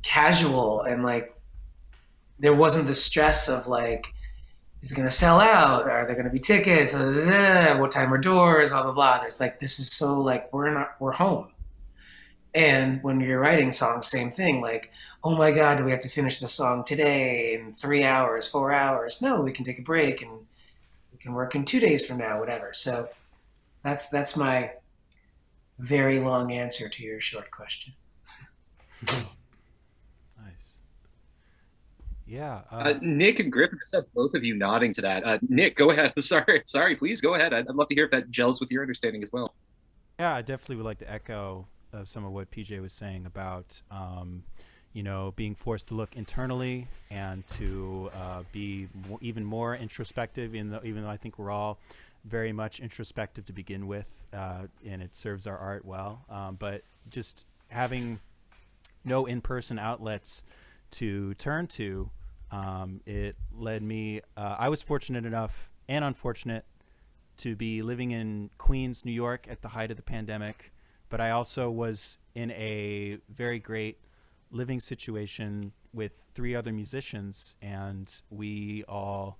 C: casual and like there wasn't the stress of like, is it going to sell out? Are there going to be tickets? What time are doors? Blah, blah, blah. It's like, this is so like, we're home. And when you're writing songs, same thing. Like, oh my God, do we have to finish the song today in 3 hours, 4 hours? No, we can take a break and we can work in 2 days from now, whatever. So that's my very long answer to your short question.
D: Nice. Yeah.
B: Nick and Griffin, I said both of you nodding to that. Nick, go ahead. Sorry, please go ahead. I'd love to hear if that gels with your understanding as well.
D: Yeah, I definitely would like to echo some of what PJ was saying about, being forced to look internally and to be even more introspective, even though I think we're all very much introspective to begin with, and it serves our art well. But just having no in-person outlets to turn to, it led me, I was fortunate enough and unfortunate to be living in Queens, New York at the height of the pandemic, but I also was in a very great living situation with 3 other musicians, and we all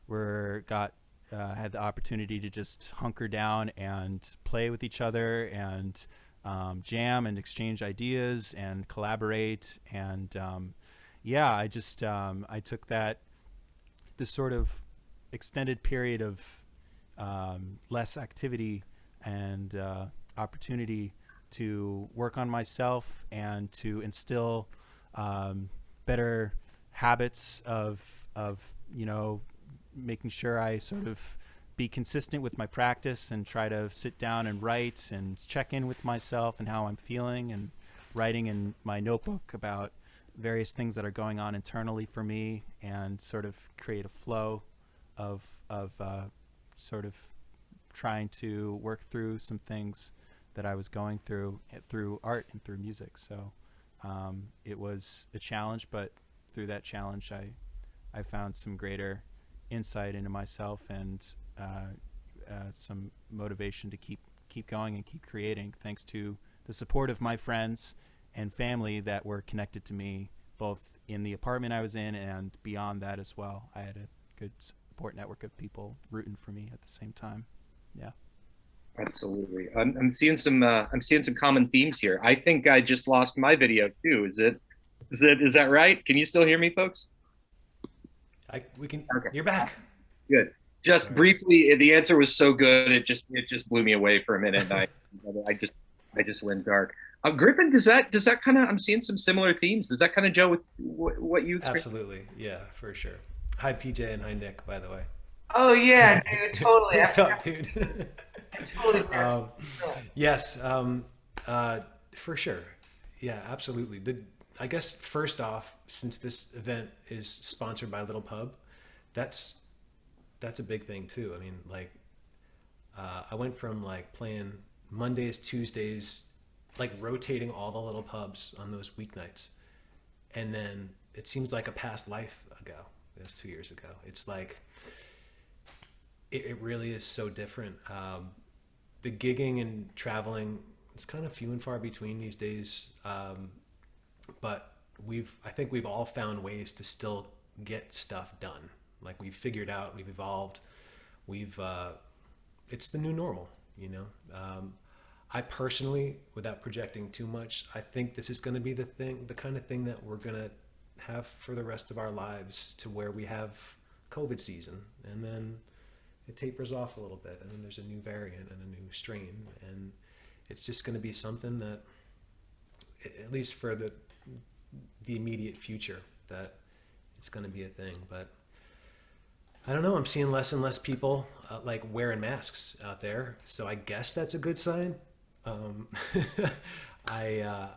D: had the opportunity to just hunker down and play with each other and jam and exchange ideas and collaborate. And I took this sort of extended period of less activity and opportunity to work on myself and to instill better habits of making sure I sort of be consistent with my practice and try to sit down and write and check in with myself and how I'm feeling, and writing in my notebook about various things that are going on internally for me, and sort of create a flow of sort of trying to work through some things that I was going through art and through music. So it was a challenge, but through that challenge I found some greater insight into myself and some motivation to keep going and keep creating, thanks to the support of my friends and family that were connected to me both in the apartment I was in and beyond that as well. I had a good support network of people rooting for me at the same time. Yeah.
B: Absolutely. I'm seeing some common themes here. I think I just lost my video too. Is that right? Can you still hear me, folks?
E: We can.
B: Okay.
E: You're back.
B: Good. Just
E: Sorry.
B: Briefly, the answer was so good it just blew me away for a minute. And I just went dark. Griffin, does that kind of, I'm seeing some similar themes. Does that kind of gel with what you experienced?
E: Absolutely. Yeah, for sure. Hi, PJ, and hi, Nick, by the way.
C: Oh yeah, dude, totally.
E: What's up, dude?
C: Totally.
E: Yes, for sure. Yeah, absolutely. I guess first off, since this event is sponsored by Little Pub, that's a big thing too. I mean, like, I went from like playing Mondays, Tuesdays, like rotating all the little pubs on those weeknights, and then it seems like a past life ago. It was 2 years ago. It's like it really is so different. The gigging and traveling, it's kind of few and far between these days, but I think we've all found ways to still get stuff done. Like, we've figured out, we've evolved, it's the new normal, you know? I personally, without projecting too much, I think this is going to be the kind of thing that we're going to have for the rest of our lives, to where we have COVID season and then it tapers off a little bit, and then there's a new variant and a new strain, and it's just going to be something that, at least for the immediate future, that it's going to be a thing. But I don't know, I'm seeing less and less people like wearing masks out there, so I guess that's a good sign. I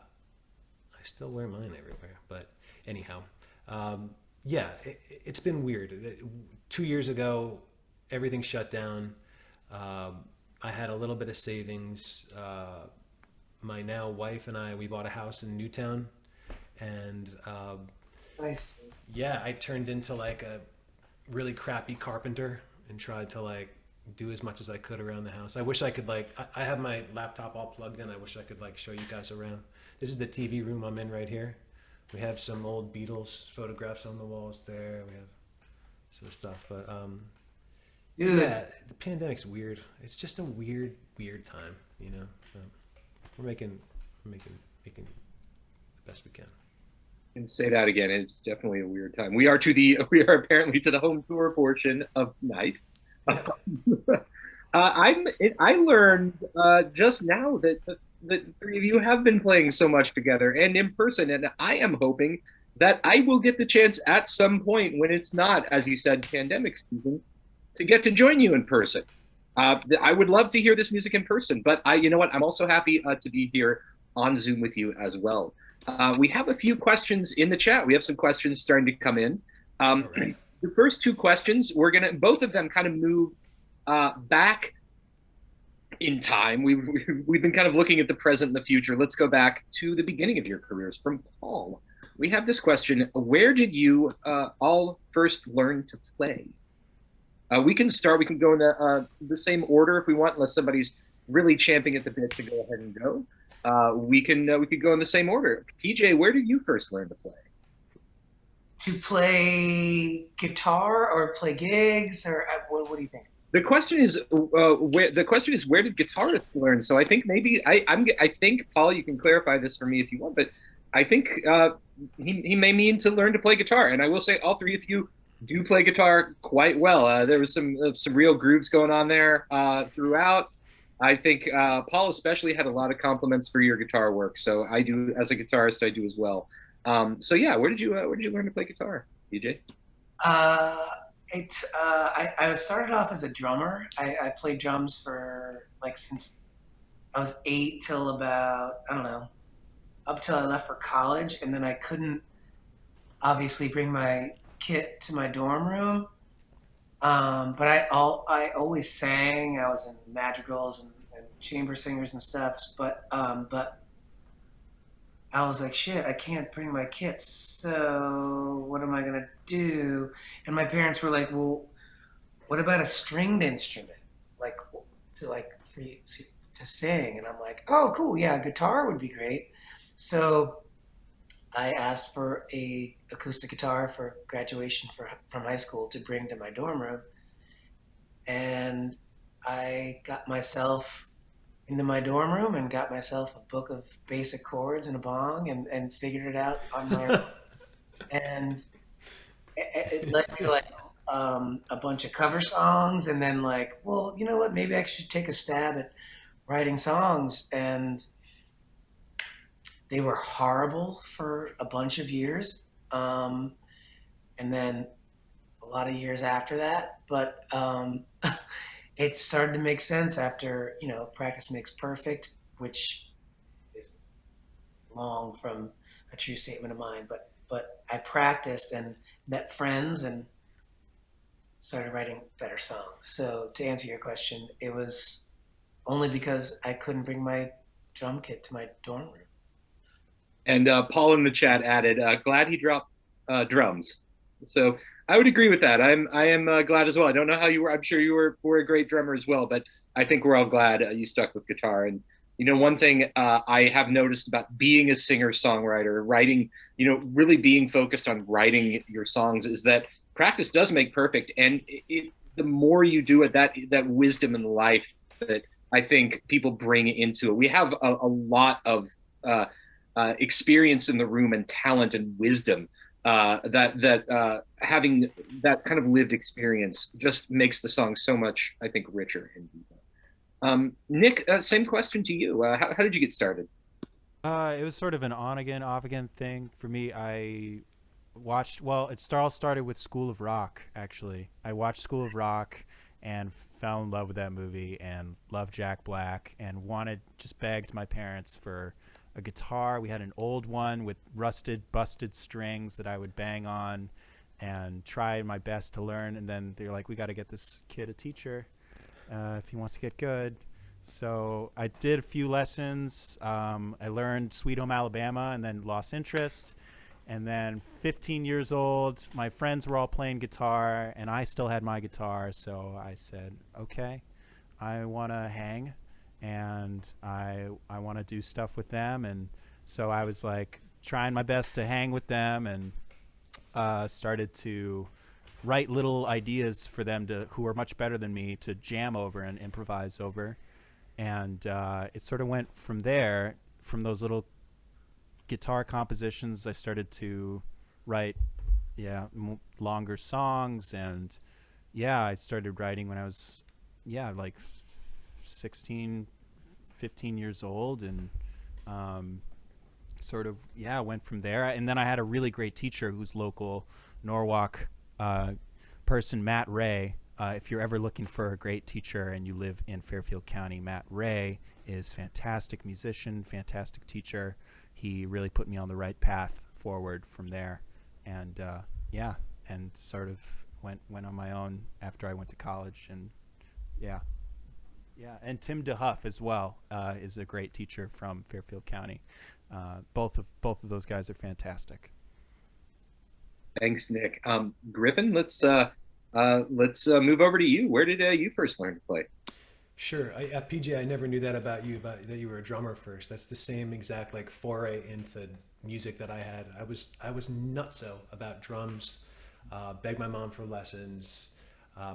E: still wear mine everywhere, but anyhow, yeah, it's been weird. 2 years ago, everything shut down. I had a little bit of savings. My now wife and we bought a house in Newtown, and
C: Nice.
E: yeah, I turned into like a really crappy carpenter and tried to like do as much as I could around the house. I wish I could I have my laptop all plugged in. I wish I could like show you guys around. This is the TV room I'm in right here. We have some old Beatles photographs on the walls there. We have some stuff, but
C: Dude.
E: yeah, the pandemic's weird. It's just a weird time, you know. So we're making the best we can.
B: And say that again. It's definitely a weird time. We are apparently to the home tour portion of tonight. I learned just now that the three of you have been playing so much together and in person, and I am hoping that I will get the chance at some point when it's not, as you said, pandemic season, to get to join you in person. I would love to hear this music in person, but you know what? I'm also happy to be here on Zoom with you as well. We have a few questions in the chat. We have some questions starting to come in.
E: Right.
B: The first two questions, both of them kind of move back in time. We've been kind of looking at the present and the future. Let's go back to the beginning of your careers. From Paul, we have this question: where did you all first learn to play? We can start. We can go in the same order if we want, unless somebody's really champing at the bit to go ahead and go. We could go in the same order. PJ, where did you first learn to play?
C: To play guitar or play gigs, or what do you think?
B: The question is where did guitarists learn? So I think maybe I think, Paul, you can clarify this for me if you want, but I think he may mean to learn to play guitar. And I will say all three of you do play guitar quite well. There was some real grooves going on there throughout. I think Paul especially had a lot of compliments for your guitar work. So I do, as a guitarist, I do as well. So yeah, where did you learn to play guitar, PJ?
C: I started off as a drummer. I played drums for since I was 8 till about, I don't know, up till I left for college, and then I couldn't obviously bring my kit to my dorm room. But I always sang. I was in madrigals and chamber singers and stuff. But I was like, shit, I can't bring my kit, so what am I gonna do? And my parents were like, well, what about a stringed instrument, for you to sing? And I'm like, oh, cool, yeah, guitar would be great. So I asked for a acoustic guitar for graduation from high school to bring to my dorm room, and I got myself into my dorm room and got myself a book of basic chords and a bong and figured it out on my own. And it led me to a bunch of cover songs, and then well, you know what, maybe I should take a stab at writing songs. And they were horrible for a bunch of years, and then a lot of years after that, but it started to make sense after, practice makes perfect, which is long from a true statement of mine. But I practiced and met friends and started writing better songs. So to answer your question, it was only because I couldn't bring my drum kit to my dorm room.
B: And Paul in the chat added, glad he dropped drums. So I would agree with that. I am glad as well. I don't know how you were. I'm sure you were a great drummer as well, but I think we're all glad you stuck with guitar. And one thing I have noticed about being a singer-songwriter, writing, really being focused on writing your songs, is that practice does make perfect. And the more you do it, that wisdom in life that I think people bring into it. We have a lot of experience in the room and talent and wisdom. That having that kind of lived experience just makes the song so much, I think, richer and deeper. Nick, same question to you. How did you get started?
D: It was sort of an on again, off again thing for me. I watched. Well, it all started with School of Rock. Actually, I watched School of Rock and fell in love with that movie and loved Jack Black and just begged my parents for a guitar. We had an old one with rusted, busted strings that I would bang on and try my best to learn. And then they're like, we got to get this kid a teacher if he wants to get good. So I did a few lessons. I learned Sweet Home Alabama and then lost interest. And then 15 years old, my friends were all playing guitar and I still had my guitar. So I said, okay, I want to hang. And I want to do stuff with them. And so I was trying my best to hang with them and started to write little ideas for them who are much better than me to jam over and improvise over. And it sort of went from there. From those little guitar compositions, I started to write longer songs. And I started writing when I was 16, 15 years old, and sort of, went from there. And then I had a really great teacher who's local Norwalk person, Matt Ray. If you're ever looking for a great teacher and you live in Fairfield County, Matt Ray is fantastic musician, fantastic teacher. He really put me on the right path forward from there. And and sort of went on my own after I went to college. And and Tim DeHuff as well is a great teacher from Fairfield County. Both of those guys are fantastic.
B: Thanks, Nick. Griffin, let's move over to you. Where did you first learn to play?
E: Sure. PJ, I never knew that about you, that you were a drummer first. That's the same exact like foray into music that I had. I was nutso about drums. Begged my mom for lessons.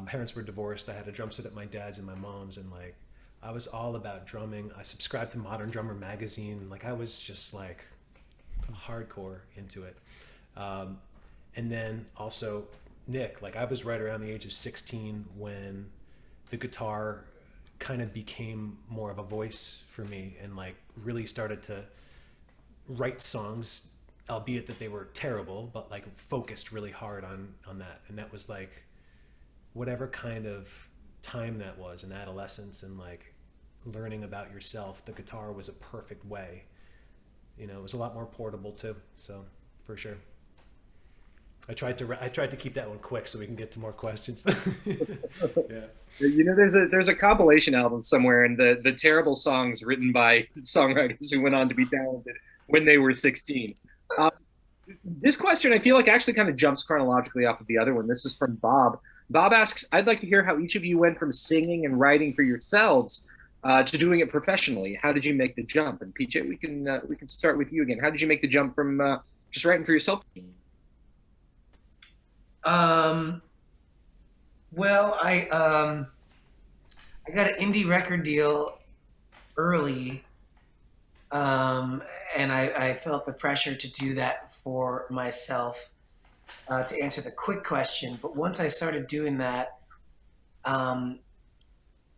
E: Parents were divorced. I had a drum set at my dad's and my mom's, and like I was all about drumming. I subscribed to Modern Drummer magazine. Like I was just like hardcore into it. And then also Nick, like I was right around the age of 16 when the guitar kind of became more of a voice for me, and like really started to write songs, albeit that they were terrible, but like focused really hard on that. And that was like whatever kind of time that was in adolescence and like learning about yourself, the guitar was a perfect way. You know, it was a lot more portable too. So for sure. I tried to keep that one quick so we can get to more questions. Yeah.
B: You know, there's a compilation album somewhere, and the terrible songs written by songwriters who went on to be talented when they were 16. This question, I feel like, actually kind of jumps chronologically off of the other one. This is from Bob. Bob asks, I'd like to hear how each of you went from singing and writing for yourselves to doing it professionally. How did you make the jump? And PJ, we can start with you again. How did you make the jump from just writing for yourself?
C: Well, I got an indie record deal early, and I felt the pressure to do that for myself, to answer the quick question. But once I started doing that,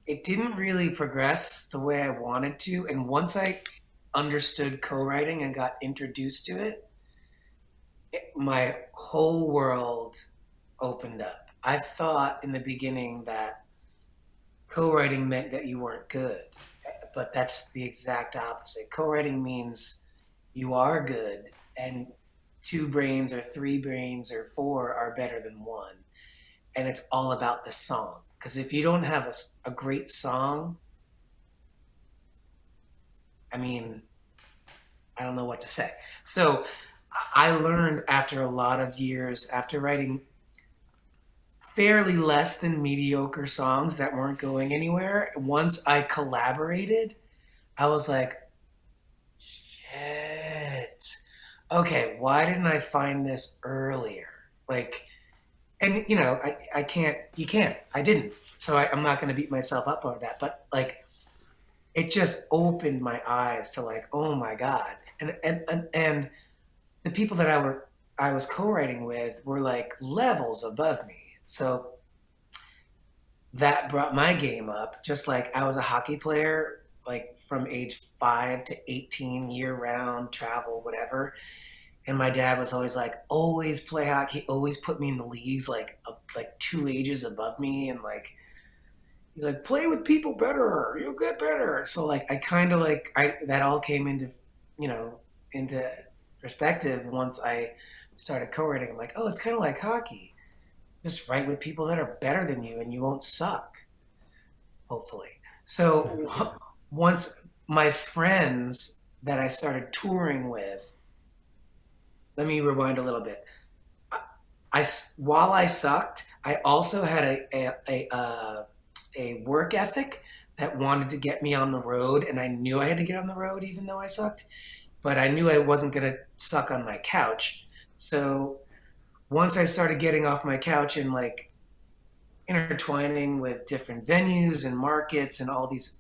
C: it didn't really progress the way I wanted to. And once I understood co-writing and got introduced to it, my whole world opened up. I thought in the beginning that co-writing meant that you weren't good, but that's the exact opposite. Co-writing means you are good, and 2 brains or 3 brains or 4 are better than 1. And it's all about the song. Because if you don't have a great song, I mean, I don't know what to say. So I learned after a lot of years, after writing fairly less than mediocre songs that weren't going anywhere, once I collaborated, I was like, shit, okay, why didn't I find this earlier? Like, and you know, I didn't. So I'm not going to beat myself up over that, but like, it just opened my eyes to like, oh my God. And the people that I was co-writing with were like levels above me. So that brought my game up. Just like I was a hockey player, like from age 5 to 18, year round, travel, whatever. And my dad was always like, always play hockey, always put me in the leagues, like 2 ages above me. And like, he's like, play with people better, you'll get better. So like, I kind of like, that all came into perspective once I started co-writing. I'm like, oh, it's kind of like hockey. Just write with people that are better than you and you won't suck, hopefully. So once my friends that I started touring with, let me rewind a little bit. While I sucked, I also had a work ethic that wanted to get me on the road, and I knew I had to get on the road even though I sucked, but I knew I wasn't going to suck on my couch. So once I started getting off my couch and like intertwining with different venues and markets and all these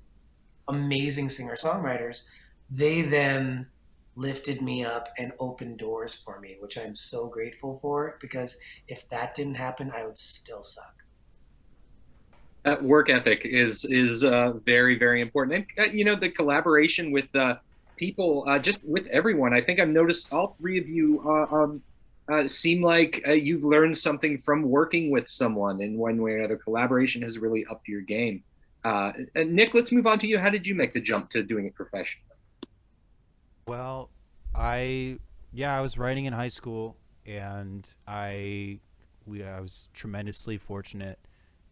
C: amazing singer-songwriters, they then lifted me up and opened doors for me, which I'm so grateful for, because if that didn't happen, I would still suck.
B: That work ethic is very, very important. And, you know, the collaboration with people, just with everyone. I think I've noticed all three of you seem like you've learned something from working with someone in one way or another. Collaboration has really upped your game. And Nick, let's move on to you. How did you make the jump to doing it professionally?
D: Well, I was writing in high school, and I was tremendously fortunate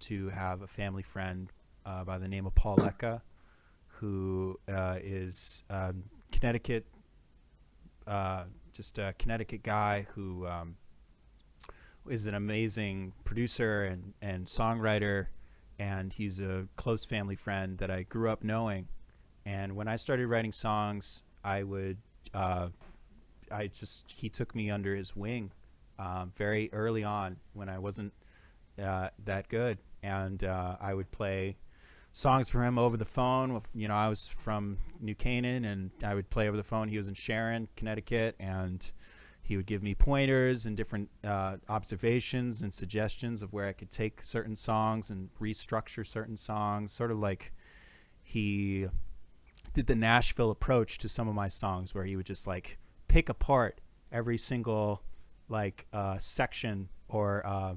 D: to have a family friend by the name of Paul Lecca, who is Connecticut, just a Connecticut guy who is an amazing producer and songwriter, and he's a close family friend that I grew up knowing. And when I started writing songs, he took me under his wing very early on when I wasn't that good, and I would play songs for him over the phone. I was from New Canaan, and I would play over the phone. He was in Sharon, Connecticut, and he would give me pointers and different observations and suggestions of where I could take certain songs and restructure certain songs, sort of like he did the Nashville approach to some of my songs, where he would just like pick apart every single section or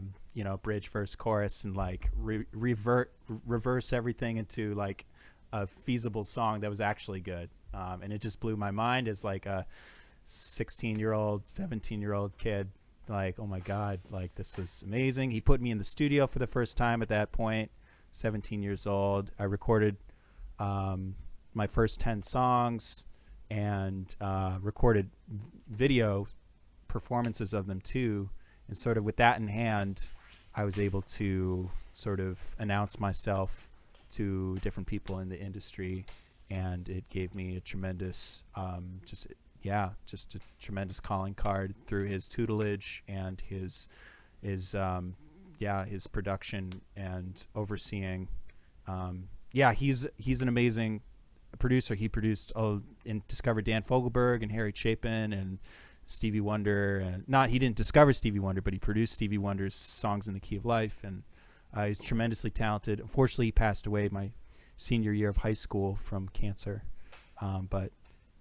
D: bridge, verse, chorus, and like reverse everything into like a feasible song that was actually good. And it just blew my mind as like a 16-year-old, 17-year-old kid. Like, oh my God, like this was amazing. He put me in the studio for the first time at that point, 17 years old. I recorded my first 10 songs and recorded video performances of them too. And sort of with that in hand, I was able to sort of announce myself to different people in the industry, and it gave me a tremendous, just a tremendous calling card through his tutelage and his production and overseeing. He's an amazing producer. He produced and discovered Dan Fogelberg and Harry Chapin and Stevie Wonder, and he didn't discover Stevie Wonder, but he produced Stevie Wonder's songs in the Key of Life, and he's tremendously talented. Unfortunately, he passed away my senior year of high school from cancer, but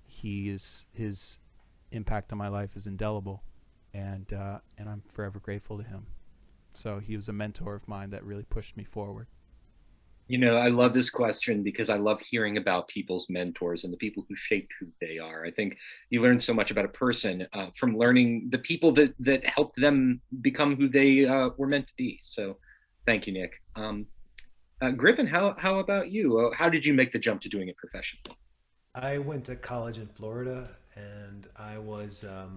D: his impact on my life is indelible, and I'm forever grateful to him. So he was a mentor of mine that really pushed me forward.
B: I love this question because I love hearing about people's mentors and the people who shaped who they are. I think you learn so much about a person from learning the people that helped them become who they were meant to be. So thank you, Nick. Griffin, how about you? How did you make the jump to doing it professionally?
E: I went to college in Florida, and I was a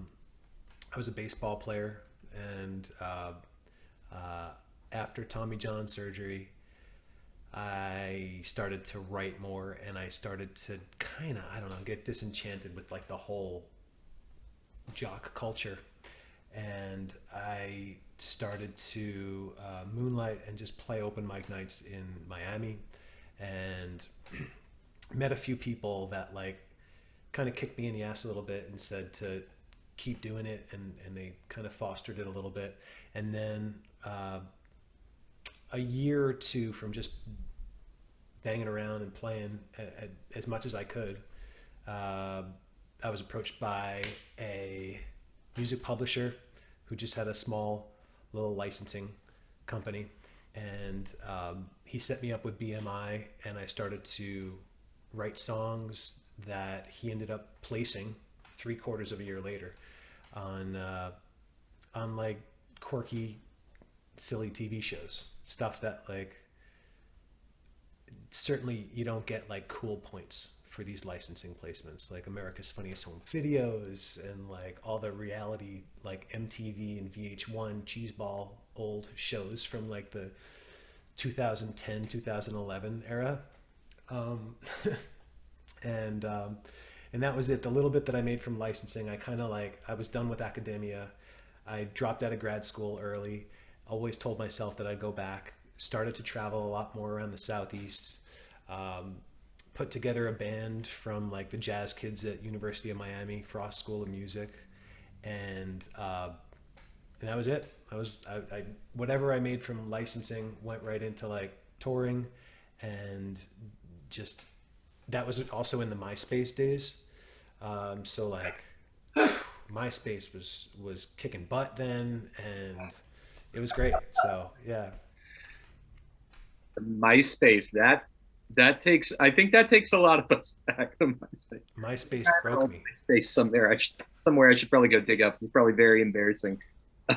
E: baseball player. And after Tommy John surgery, I started to write more, and I started to kind of, get disenchanted with like the whole jock culture. And I started to moonlight and just play open mic nights in Miami, and met a few people that like kind of kicked me in the ass a little bit and said to keep doing it, and they kind of fostered it a little bit. And then a year or two from just banging around and playing as much as I could, I was approached by a music publisher who just had a small little licensing company, and he set me up with BMI, and I started to write songs that he ended up placing 3/4 of a year later on like quirky, silly TV shows, stuff that like certainly you don't get like cool points for these licensing placements, like America's Funniest Home Videos and like all the reality like MTV and VH1 cheeseball old shows from like the 2010 2011 era. And that was it. The little bit that I made from licensing, I was done with academia. I dropped out of grad school early, always told myself that I'd go back, started to travel a lot more around the Southeast, put together a band from like the jazz kids at University of Miami, Frost School of Music. And that was it. I whatever I made from licensing went right into like touring, and just, that was also in the MySpace days. So like MySpace was kicking butt then, and it was great. So yeah.
B: MySpace, I think that takes a lot of us back to MySpace.
E: MySpace broke me.
B: MySpace somewhere I should probably go dig up. It's probably very embarrassing.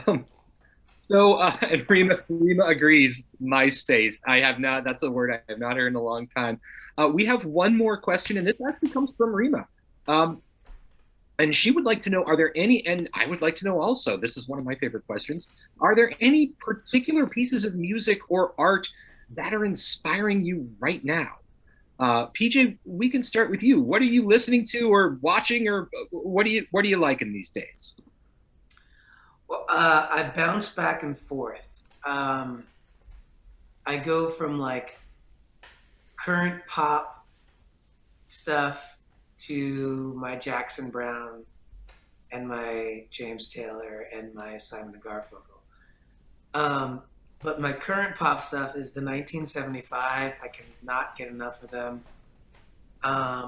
B: Um, and Rima agrees. MySpace. That's a word I have not heard in a long time. We have one more question, and this actually comes from Rima. And she would like to know, are there any, and I would like to know also, this is one of my favorite questions, are there any particular pieces of music or art that are inspiring you right now? PJ, we can start with you. What are you listening to or watching, or what do you like in these days?
C: Well, I bounce back and forth. I go from like current pop stuff to my Jackson Browne and my James Taylor and my Simon & Garfunkel. But my current pop stuff is the 1975. I cannot get enough of them.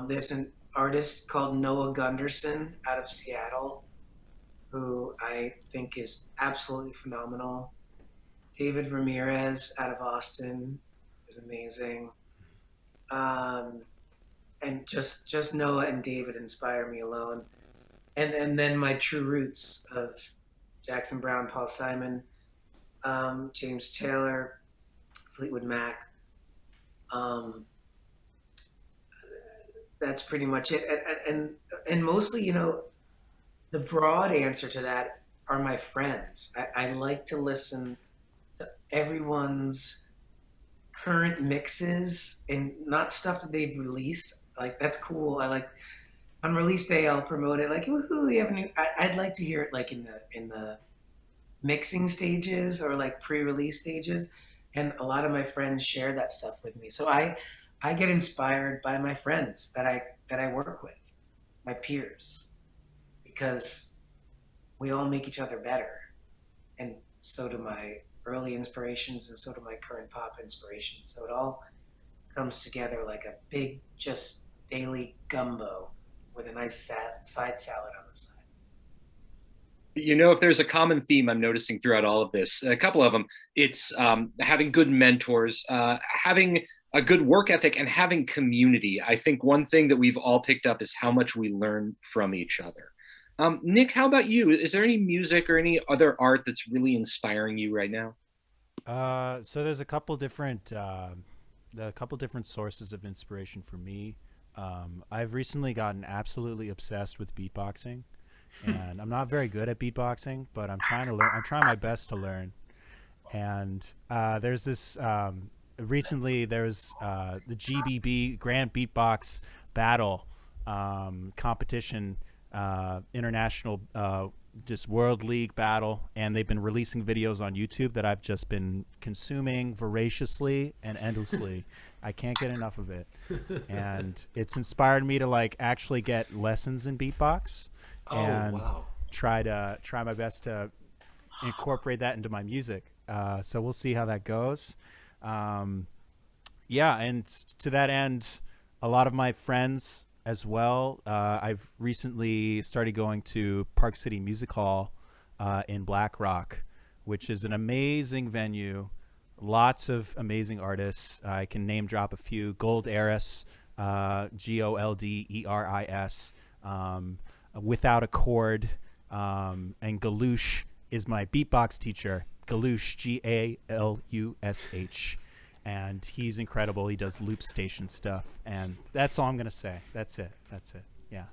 C: There's an artist called Noah Gunderson out of Seattle, who I think is absolutely phenomenal. David Ramirez out of Austin is amazing. And just Noah and David inspire me alone. And then my true roots of Jackson Browne, Paul Simon, James Taylor, Fleetwood Mac. That's pretty much it. And mostly, you know, the broad answer to that are my friends. I like to listen to everyone's current mixes and not stuff that they've released. Like, that's cool. I like, on release day, I'll promote it. Like, woohoo, we have a new. I'd like to hear it like in the mixing stages or like pre-release stages. And a lot of my friends share that stuff with me. So I get inspired by my friends that I work with, my peers, because we all make each other better. And so do my early inspirations, and so do my current pop inspirations. So it all comes together like a big, just daily gumbo with a nice side salad on the side.
B: You know, if there's a common theme I'm noticing throughout all of this, a couple of them, it's having good mentors, having a good work ethic, and having community. I think one thing that we've all picked up is how much we learn from each other. Nick, how about you? Is there any music or any other art that's really inspiring you right now?
D: So there's a couple different sources of inspiration for me. I've recently gotten absolutely obsessed with beatboxing, and I'm not very good at beatboxing, but I'm trying to learn. I'm trying my best to learn. And there's this. Recently, there's the GBB Grand Beatbox Battle competition, international, just World League battle, and they've been releasing videos on YouTube that I've just been consuming voraciously and endlessly. I can't get enough of it, and it's inspired me to like actually get lessons in beatbox and try my best to incorporate that into my music. So we'll see how that goes. Yeah, and to that end, a lot of my friends as well. I've recently started going to Park City Music Hall in Black Rock, which is an amazing venue. Lots of amazing artists. I can name drop a few. Gold Eris, Golderis, Without a Chord, and Galush is my beatbox teacher. Galush, Galush, and he's incredible. He does loop station stuff, and that's all I'm gonna say. That's it. Yeah.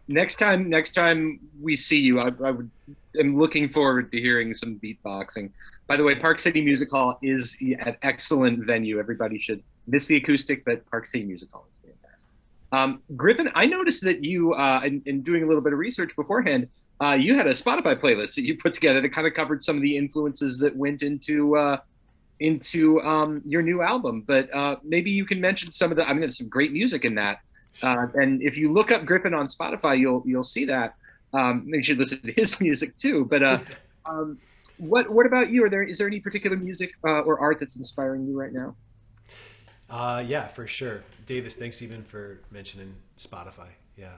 B: Next time we see you, am looking forward to hearing some beatboxing. By the way, Park City Music Hall is an excellent venue. Everybody should miss the acoustic, but Park City Music Hall is fantastic. Griffin, I noticed that you, in doing a little bit of research beforehand, you had a Spotify playlist that you put together that kind of covered some of the influences that went into your new album. But maybe you can mention some of the. I mean, there's some great music in that. And if you look up Griffin on Spotify, you'll see that. You should listen to his music too. But what about you? Is there any particular music or art that's inspiring you right now?
E: Yeah, for sure. Davis, thanks even for mentioning Spotify. Yeah.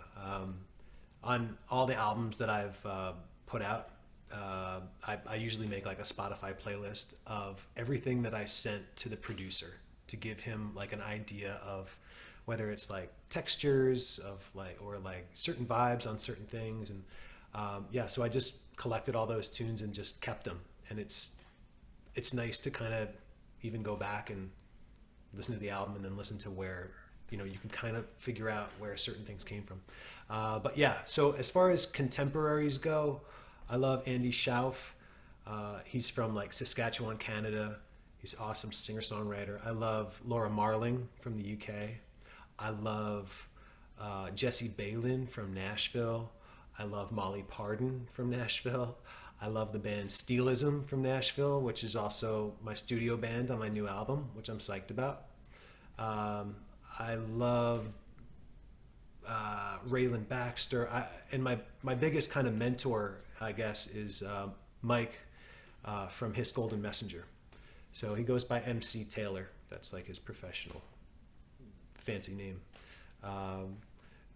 E: On all the albums that I've put out, I usually make like a Spotify playlist of everything that I sent to the producer to give him like an idea of whether it's like textures of like, or like certain vibes on certain things. And yeah, so I just collected all those tunes and just kept them. And it's nice to kind of even go back and listen to the album and then listen to where, you know, you can kind of figure out where certain things came from. But yeah, so as far as contemporaries go, I love Andy Schauf. He's from like Saskatchewan, Canada. He's an awesome singer-songwriter. I love Laura Marling from the UK. I love Jesse Balin from Nashville. I love Molly Pardon from Nashville. I love the band Steelism from Nashville, which is also my studio band on my new album, which I'm psyched about. I love Raylan Baxter. And my biggest kind of mentor, I guess, is Mike from His Golden Messenger. So he goes by MC Taylor. That's like his professional fancy name.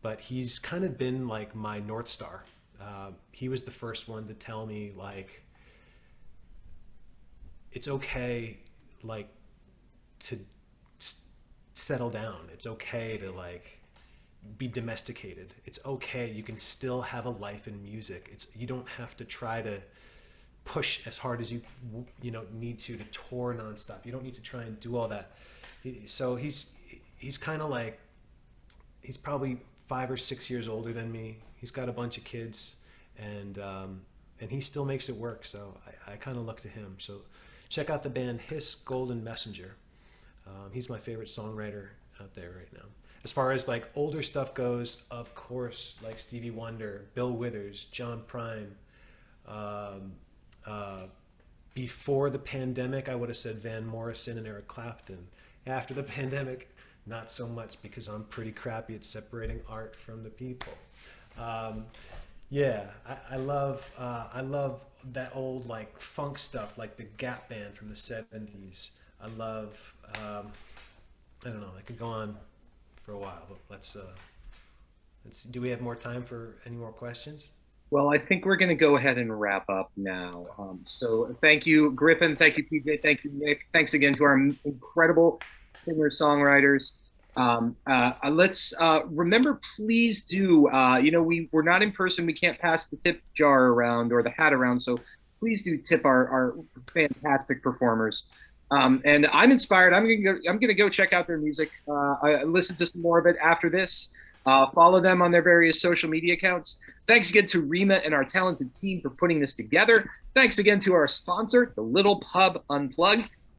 E: But he's kind of been like my North Star. He was the first one to tell me like, it's okay, like to settle down. It's okay to like be domesticated. It's okay. You can still have a life in music. You don't have to try to push as hard as you need to tour nonstop. You don't need to try and do all that. So he's kind of like, he's probably 5 or 6 years older than me. He's got a bunch of kids, and he still makes it work. So I kind of look to him. So check out the band His Golden Messenger. He's my favorite songwriter out there right now. As far as like older stuff goes, of course, like Stevie Wonder, Bill Withers, John Prine. Before the pandemic, I would have said Van Morrison and Eric Clapton. After the pandemic, not so much, because I'm pretty crappy at separating art from the people. Yeah, I love that old like funk stuff, like the Gap Band from the 70s. I love, I don't know, I could go on for a while, but let's do we have more time for any more questions?
B: Well, I think we're going to go ahead and wrap up now. So thank you, Griffin. Thank you, PJ. Thank you, Nick. Thanks again to our incredible singer-songwriters. Let's remember, please do, we're not in person. We can't pass the tip jar around or the hat around. So please do tip our fantastic performers. And I'm inspired. I'm gonna go check out their music. I listen to some more of it after this. Follow them on their various social media accounts. Thanks again to Rima and our talented team for putting this together. Thanks again to our sponsor, the Little Pub Unplugged.